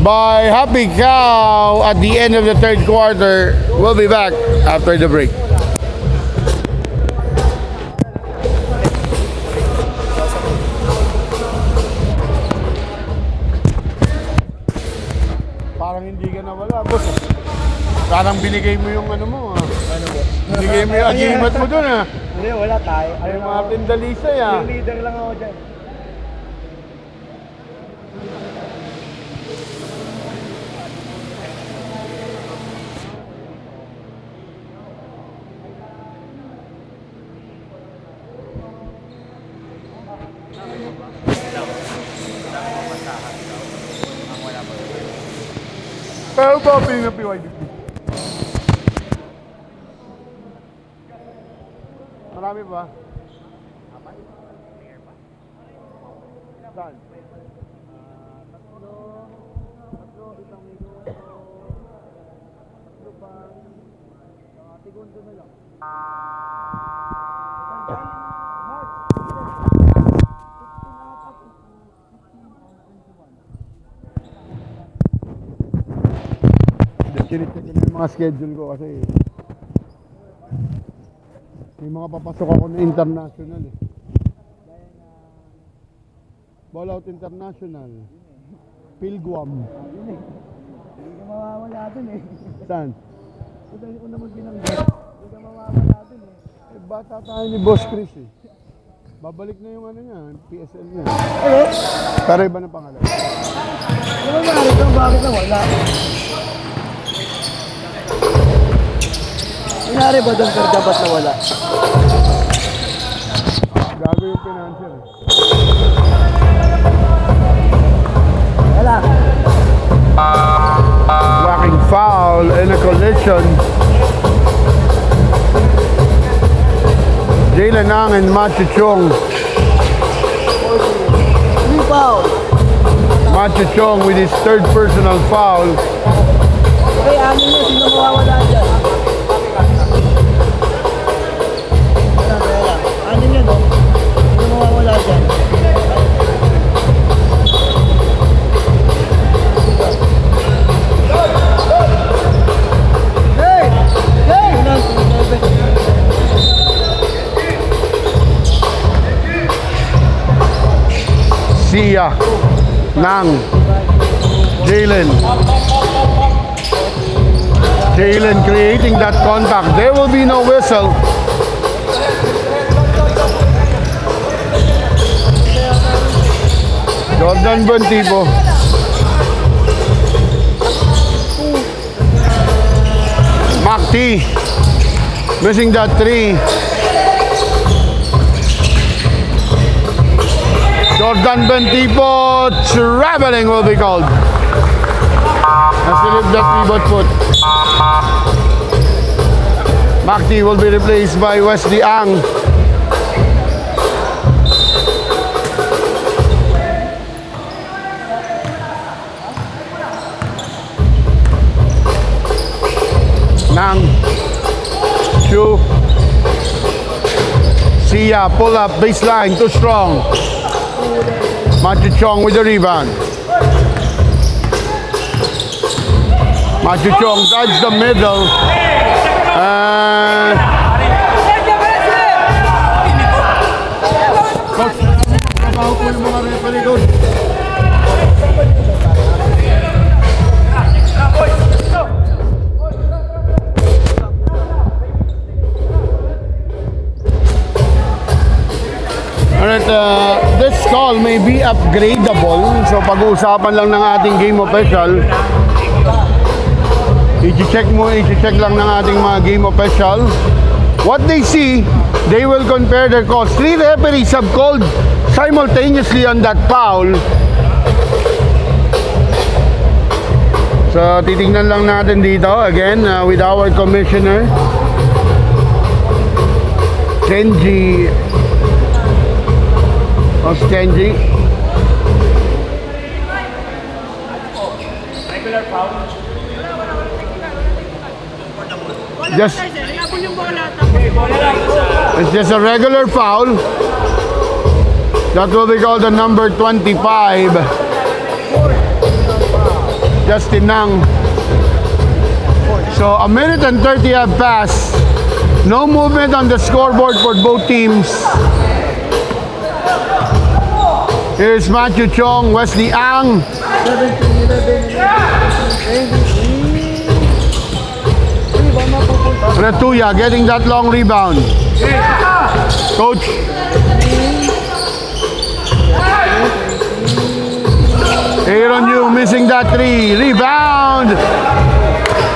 by HAPICOW at the end of the third quarter. We'll be back after the break. Parang hindi ka nawala, boss. Parang binigay mo yung ano mo, ah. Ano po? Binigay mo yung agimat mo dun, ah. Hindi, wala tayo. Ay, Martin Dalisay, ah. Yung leader lang ako dyan. Pero ba piling ng PYDP? Marami ba? Saan? Tatlo, isang minuto. Tatlo pa. Segundo na lang. Mark, 16 ata. 15 and 21. Chinicheck ko na yung mga schedule ko kasi may mga papasok ako na international, eh. Ball out international. Pilgrim. Hindi ka mawawala dun eh. Saan? Ito yung una mo binanggit. Hindi ka mawawala dun eh. Eh, bata tayo ni Boss Chris, eh. Babalik na yung ano niya, PSL niya. Pero iba na pangalan. Ano ba ito? Bakit na wala? Nangyari ba doon pero dapat na wala? Gago yung financier, eh. Wala. Blocking foul and a collision. Jalen Ang and Machu Chong. 3 foul. Machu Chong with his third personal foul. Okay, anin nyo. Sino mawawala dyan? Wala. Anin nyo, no? Sino mawawala dyan? Hey! Hey! Sia, Nang, Jalen. Jalen creating that contact. There will be no whistle. Jordan Buentipo. Macti missing that 3. Jordan Buentipo traveling will be called. As he lifted that pivot foot. Macti will be replaced by Wesley Ang. Nang Chu. Sia, pull up, baseline, too strong. Matthew Chong with the rebound. Matthew Chong drives the middle. And Coach, trabaho po yung mga referee, Coach. Alright, this call may be upgradable. So pag-uusapan lang ng ating game official. I-check lang ng ating mga game official. What they see, they will compare their calls. 3 referees have called simultaneously on that foul. So titingnan lang natin dito again with our commissioner Kenji. Kenji. Regular foul. Just, it's just a regular foul. That will be called the number 25. Justin Nang. So a minute and 30 have passed. No movement on the scoreboard for both teams. Here's Matthew Chong, Wesley Ang. 17, 11, Retuya getting that long rebound. Coach. Aaron Yu missing that 3. Rebound.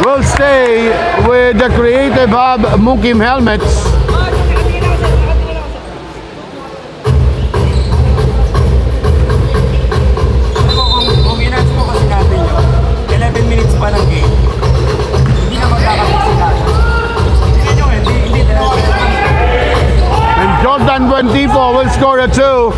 Will stay with the Creative Hub MOOKEM helmets. Kung inans mo kasi natin yun, 11 minutes pa ng game. Hindi na magkakapasila. Hindi nyo, hindi And Jordan Buentipo will score a 2.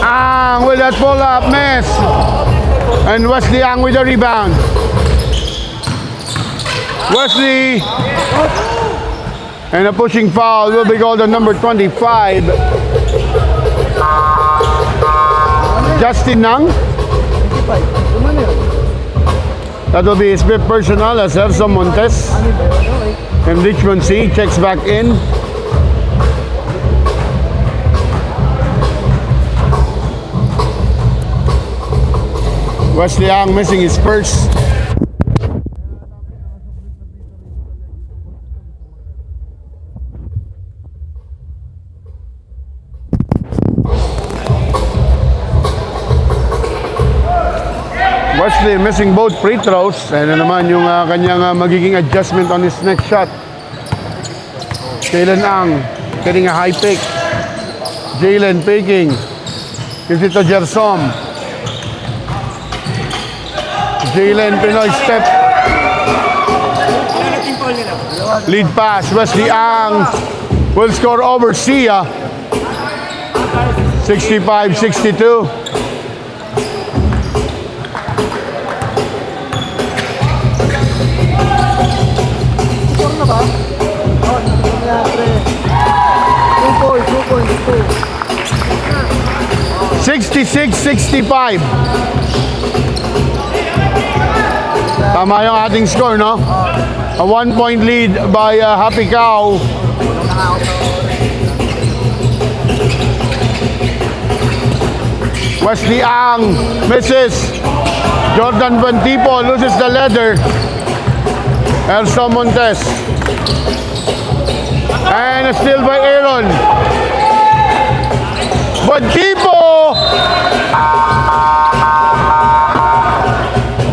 Ang with that pull up miss. And Wesley Ang with the rebound. Wesley. And a pushing foul will be called on number 25. Justin Nang. That will be his fifth personal as Erso Montes. And Richmond C checks back in. Wesley Ang missing his first. Wesley missing both free throws. Ano naman yung kanyang magiging adjustment on his next shot. Jalen Ang getting a high pick. Jalen picking. Gives it to Gersom. Jalen Pinoy step. Lead pass. Wesley Ang will score over Sia. 65-62. ba? Oh, nangyari. 2 points, 66-65. Tama yung ating score, no? A 1-point lead by HAPICOW. Wesley Ang misses. Jordan Buentipo loses the leather. Erso Montes. And a steal by Aaron. Buentipo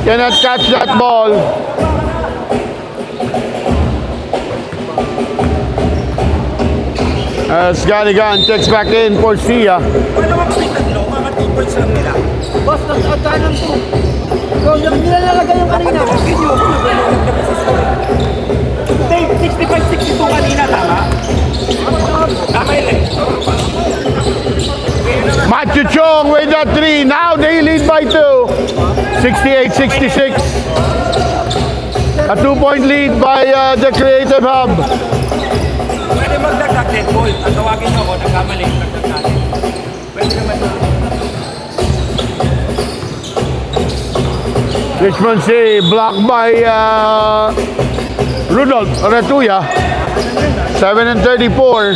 cannot catch that ball. As Galigan checks back in for Sia. Paano mapakitan nyo? Mga 2 points lang nila. Boss, nagkaktaan ng 2. Ikaw, yung nilalagay yung kanina. Dave, 65-62 kanina, tama? Tama yun eh. Matthew Chong with that 3. Now they lead by 2. 68-66. A 2-point lead by the Creative Hub. Pwede magdagdag dead ball. At tawagin nyo ako, nagkamali. Dagdag natin. Pwede naman yun. Richmond C blocked by Rudolph Retuya. 7-34.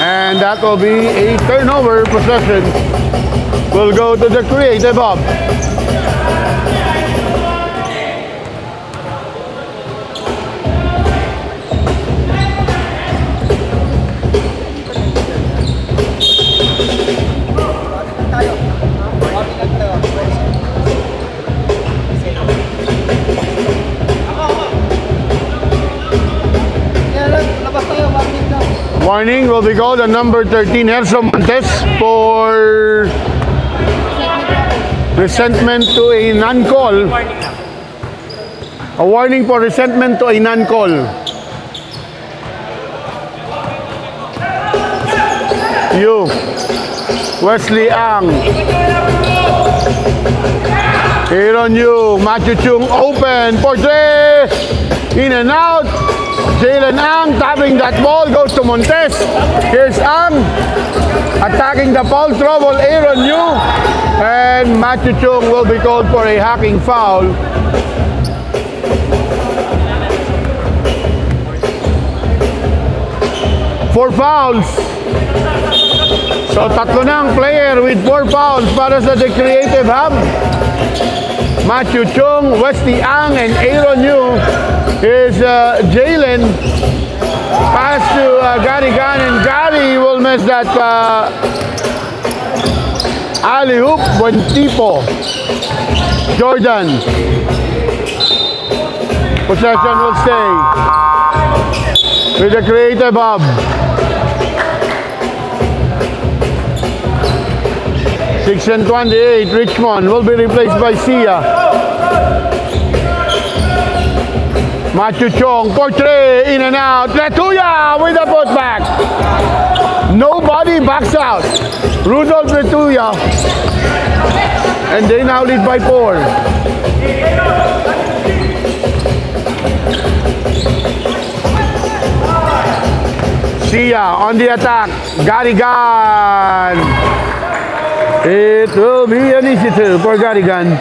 And that will be a turnover possession. Will go to the Creative Hub. Warning will be called on number 13, Erso Montes, for resentment to a non-call. Warning lang. A warning for resentment to a non-call. You, Wesley Ang. Aaron Yu, Matthew Chung open, portrait, in and out. Jalen Ang tapping that ball, goes to Montes. Here's Ang attacking the foul trouble, Aaron Yu. And Matthew Chung will be called for a hacking foul. Four fouls. So tatlo na ang player with 4 fouls para sa The Creative Hub. Matthew Chung, Wesley Ang, and Aaron Yu. Here's Jalen. Pass to Gary Gan, and Gary will miss that alley-oop. Buentipo. Jordan. Possession will stay with the Creative Hub. 6-28, Richmond will be replaced by Sia. Matthew Chong, portrait, in and out. Retuya with the putback. Nobody backs out. Rudolph Retuya. And they now lead by 4. Sia on the attack. Garigan. It will be an initiative for Garigan.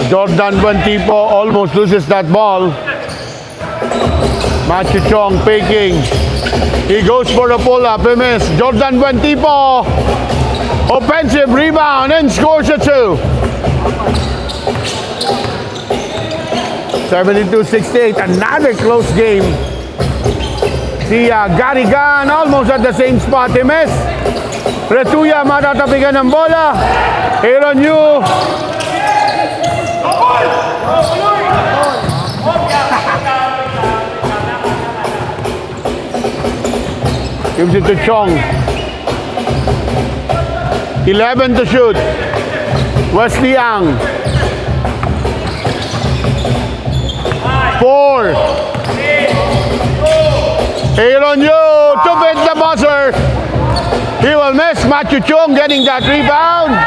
Jordan Buentipo almost loses that ball. Matthew Chong faking. He goes for the pull-up. He missed. Jordan Buentipo. Offensive rebound and scores a 2. 72-68. Another close game. Si Garigan almost at the same spot. He missed. Retuya matatapigan ng bola. Aaron Yu. Gives it to Chong. 11 to shoot. Wesley Ang. 4. Aaron Yu to beat the buzzer. He will miss. Matthew Chong getting that rebound.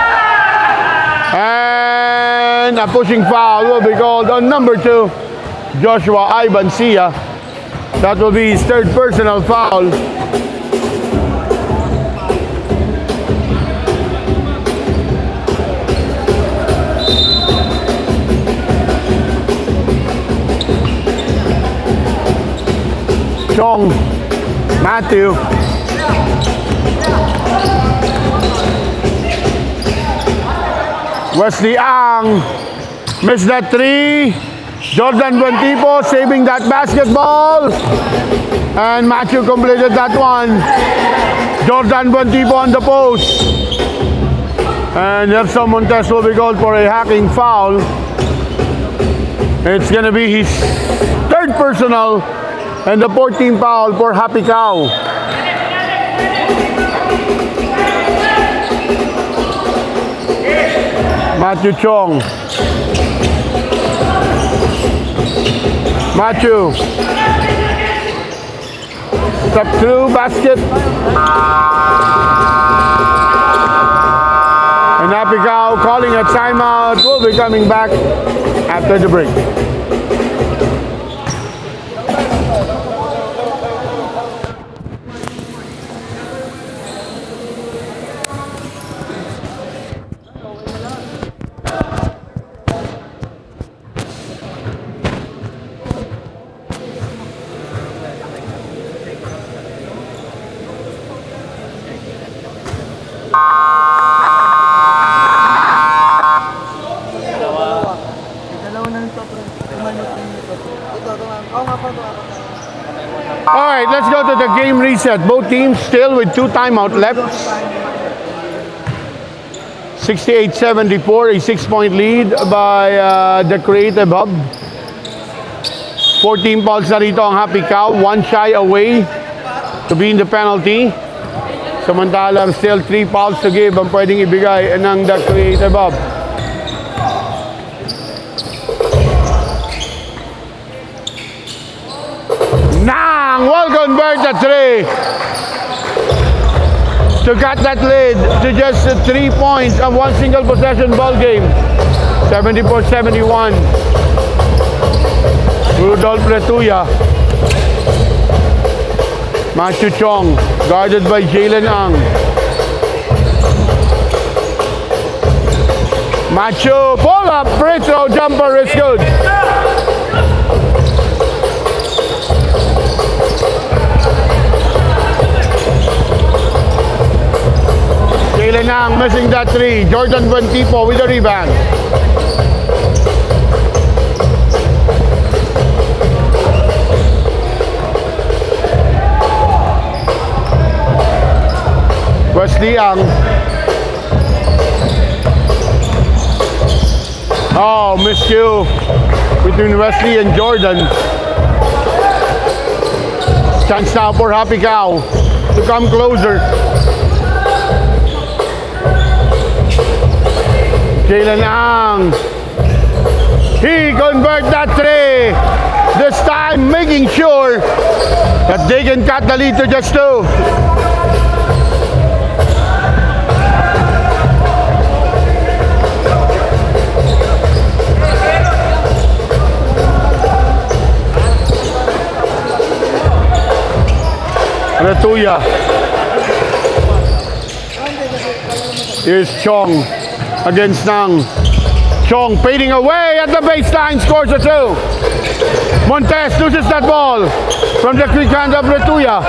And a pushing foul will be called on number 2, Joshua Ivan Sia. That will be his 3rd personal foul. Chong, Matthew. Wesley Ang missed that 3. Jordan Buentipo saving that basketball. And Matthew completed that one. Jordan Buentipo on the post. And Erso Montes will be called for a hacking foul. It's going to be his 3rd personal And the 14 foul for HAPICOW. Matthew Chong. Matthew. Step through basket. And HAPICOW calling a timeout. Will be coming back after the break. All right, let's go to the game reset. Both teams still with 2 timeout left. 68-74, a 6-point lead by the Creative Hub. 14 fouls na rito ang HAPICOW. 1 shy away to be in the penalty. Samantalang still 3 fouls to give ang pwedeng ibigay ng the Creative Hub. Nang will convert the 3 to cut that lead to just 3 points of one single possession ball game. 74-71. Rudolph Retuya. Matthew Chong guarded by Jalen Ang. Matthew pull up free throw jumper is good. Jalen Ang missing that 3. Jordan Buentipo with the rebound. Wesley Ang. Oh, miscue between Wesley and Jordan. Chance now for HAPICOW to come closer. Jalen Ang. He convert that 3. This time making sure that they can cut the lead to just 2. Retuya. Here's Chong against Nang. Chong fading away at the baseline, scores a 2. Montes loses that ball from the quick hand of Retuya.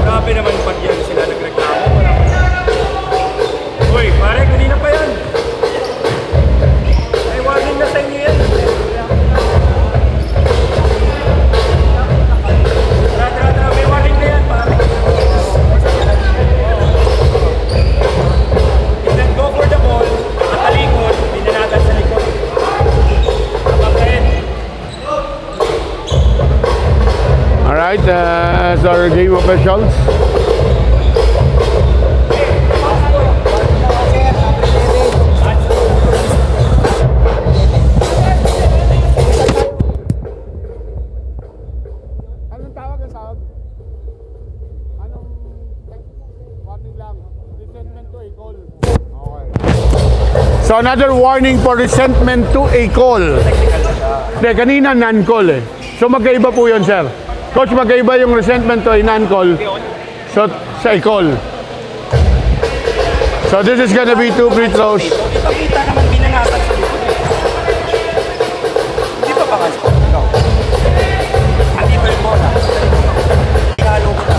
Grabe naman pag yan sila nagreklamo. Uy, pare, kanina pa yan. Ay, warning na sa inyo yan. Tara, may warning na yan, pare. If not go for the ball, nakalikot, binanatan sa likod. Kapagayin. Alright, as our game officials. Anong tawag? Anong warning lang? Resentment to a call. Okay. So another warning for resentment to a call. Hindi, kanina non-call eh. So magkaiba po yun, sir. Coach, magkaiba yung resentment to a non-call. So, sa a call. So this is gonna be 2 free throws. Ipakita naman binanatan sa likod. Hindi pa ba kasi ikaw? Andito yung bola. Halo ko na.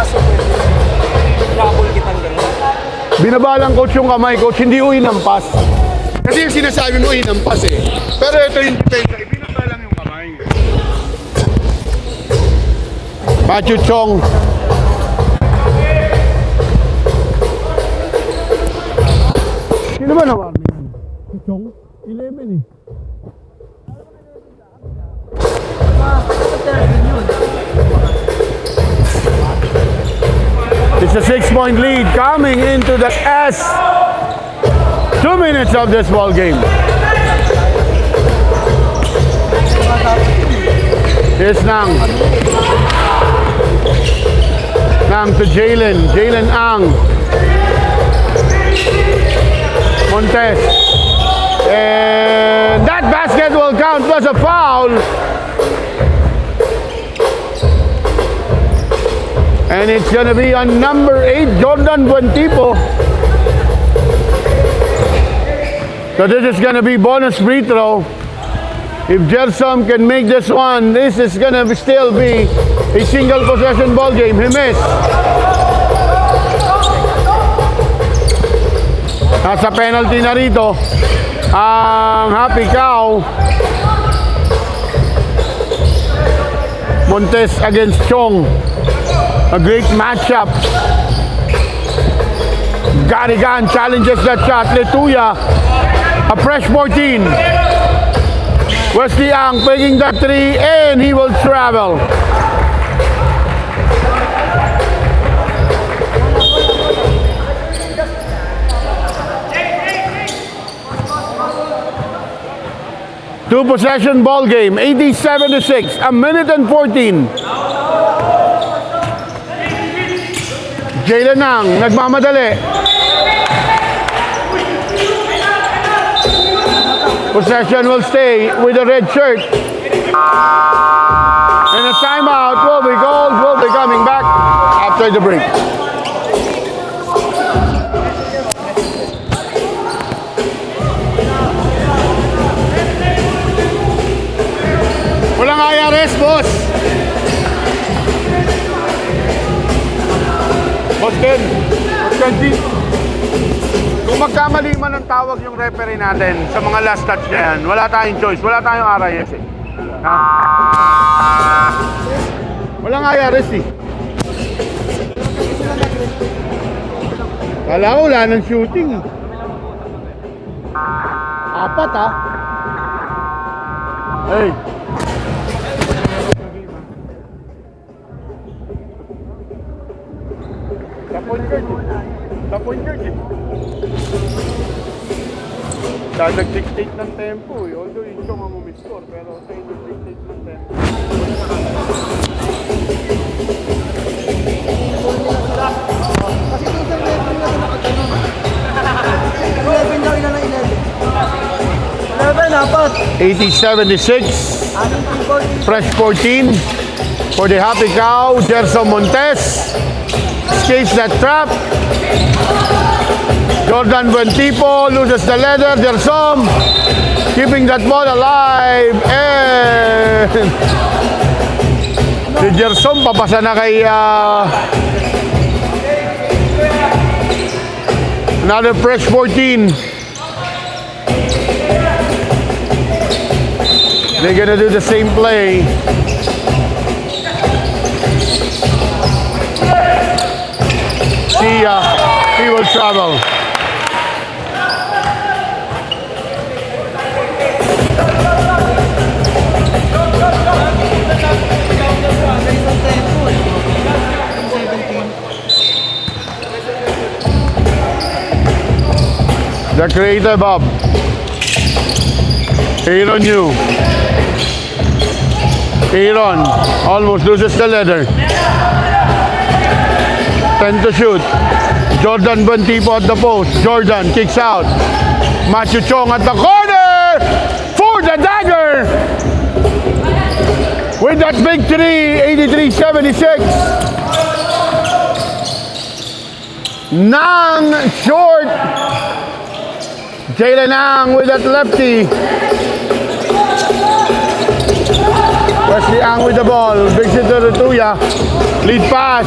Aso pwede. Double kitang gano'n. Binabalang coach yung kamay, coach, hindi ko hinampas. Kasi yung sinasabi mo hinampas eh. Pero ito yung depensa, binabalang yung kamay. Matthew Chong. ba na-warning yan? Si Chong? 11 eh. It's a 6-point lead coming into the S. 2 minutes of this ball game. Here's Nang. Nang to Jalen. Jalen Ang. Montes. And that basket will count plus a foul. And it's going to be on number 8, Jordan Buentipo. So this is going to be bonus free throw. If Gersom can make this one, this is going to still be a single possession ball game. He missed. Nasa penalty na rito ang HAPICOW. Montes against Chong. A great matchup. Garigan challenges that shot. Letuya, a fresh 14. Wesley Ang taking that 3 and he will travel. Two possession ball game, 87-6, a minute and 14. Jalen Nang, nagmamadali. Possession will stay with the red shirt. And a timeout will be called. We'll be coming back after the break. Walang IRS, boss. Boss Ken, kung magkamali man ang tawag yung referee natin sa mga last touch na yan, wala tayong choice, wala tayong RIS eh. Ha? Walang IRS eh. Kala ko wala ng shooting. 4 ha. Hey. Sa point guard eh. Dahil nag-dictate ng tempo eh. Although yung Chong ang umiscore, pero sa'yo nag-dictate ng tempo. Kasi kung sa 11 na nakaganon. 11 daw, ilan na 11? 11, apat. 80-76. Fresh 14 for the HAPICOW. Gerson Montes escapes that trap. Jordan Buentipo loses the leather. Gerson keeping that ball alive. And si Gerson papasa na kay another fresh 14. They're gonna do the same play. He will travel. The creator Bob. Aaron Yu. Aaron almost loses the leather. 10 to shoot. Jordan Buentipo at the post. Jordan kicks out. Matthew Chong at the corner for the dagger. With that big 3, 83-76. Nang short. Jalen Ang with that lefty. Wesley Ang with the ball. Brings it to Letuya. Lead pass.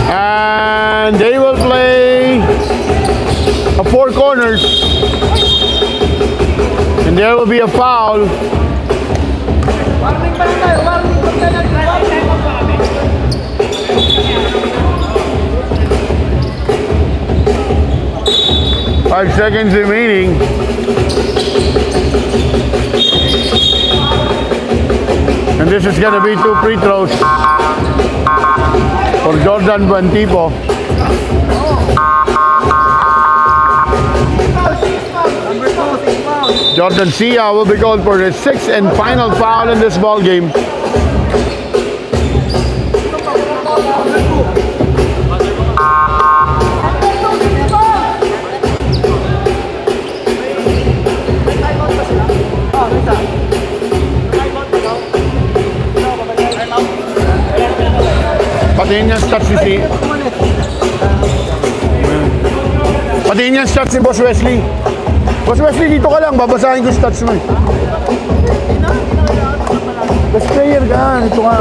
And they will play a 4 corners. And there will be a foul. Warning pa lang tayo, warning pa lang tayo. 5 seconds remaining. And this is gonna be 2 free throws for Jordan Buentipo. Number 2, 6 pounds. Jordan Sia will be called for his 6th and final foul in this ball game. Patingin niya stats si Patingin niya stats si Boss Wesley. Boss Wesley, dito ka lang. Babasahin ko stats mo eh. Best player ka. Dito ka.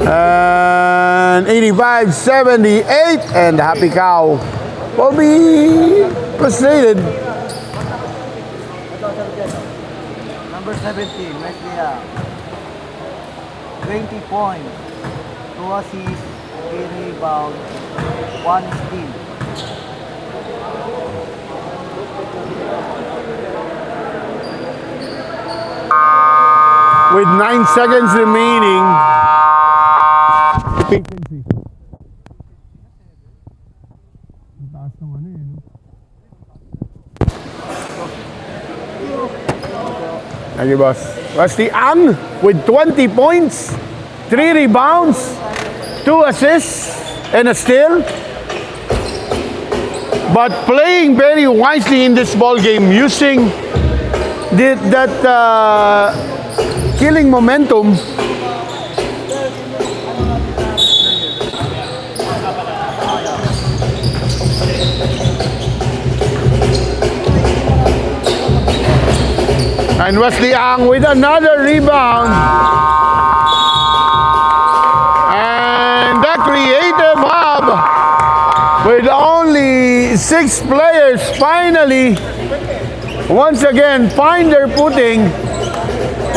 And 85-78, and HAPICOW will be frustrated. Number 17, Wesley. 20 points, 2 assists, 3 rebounds, 1 steal. With 9 seconds remaining. Efficiency. Thank you, boss. Rusty Ang with 20 points, 3 rebounds, 2 assists, and a steal. But playing very wisely in this ball game, using that killing momentum. And Wesley Ang with another rebound. And the creative hub with only 6 players finally once again find their footing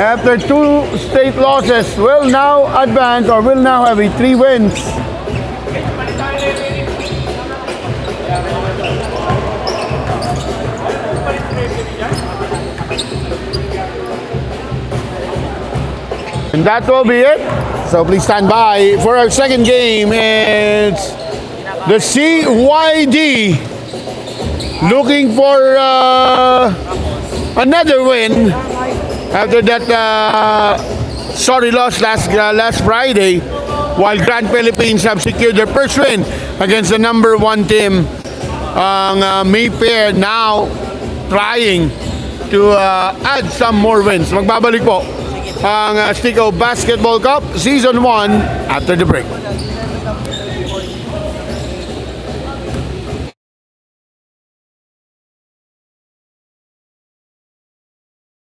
after 2 straight losses, will now advance or will now have 3 wins. And that will be it. So please stand by for our second game. It's the CYD looking for another win after that sorry loss last Friday, while Grand Philippines have secured their first win against the number 1 team. Ang Mayfair now trying to add some more wins. Magbabalik po ang Stico Basketball Cup Season 1 after the break.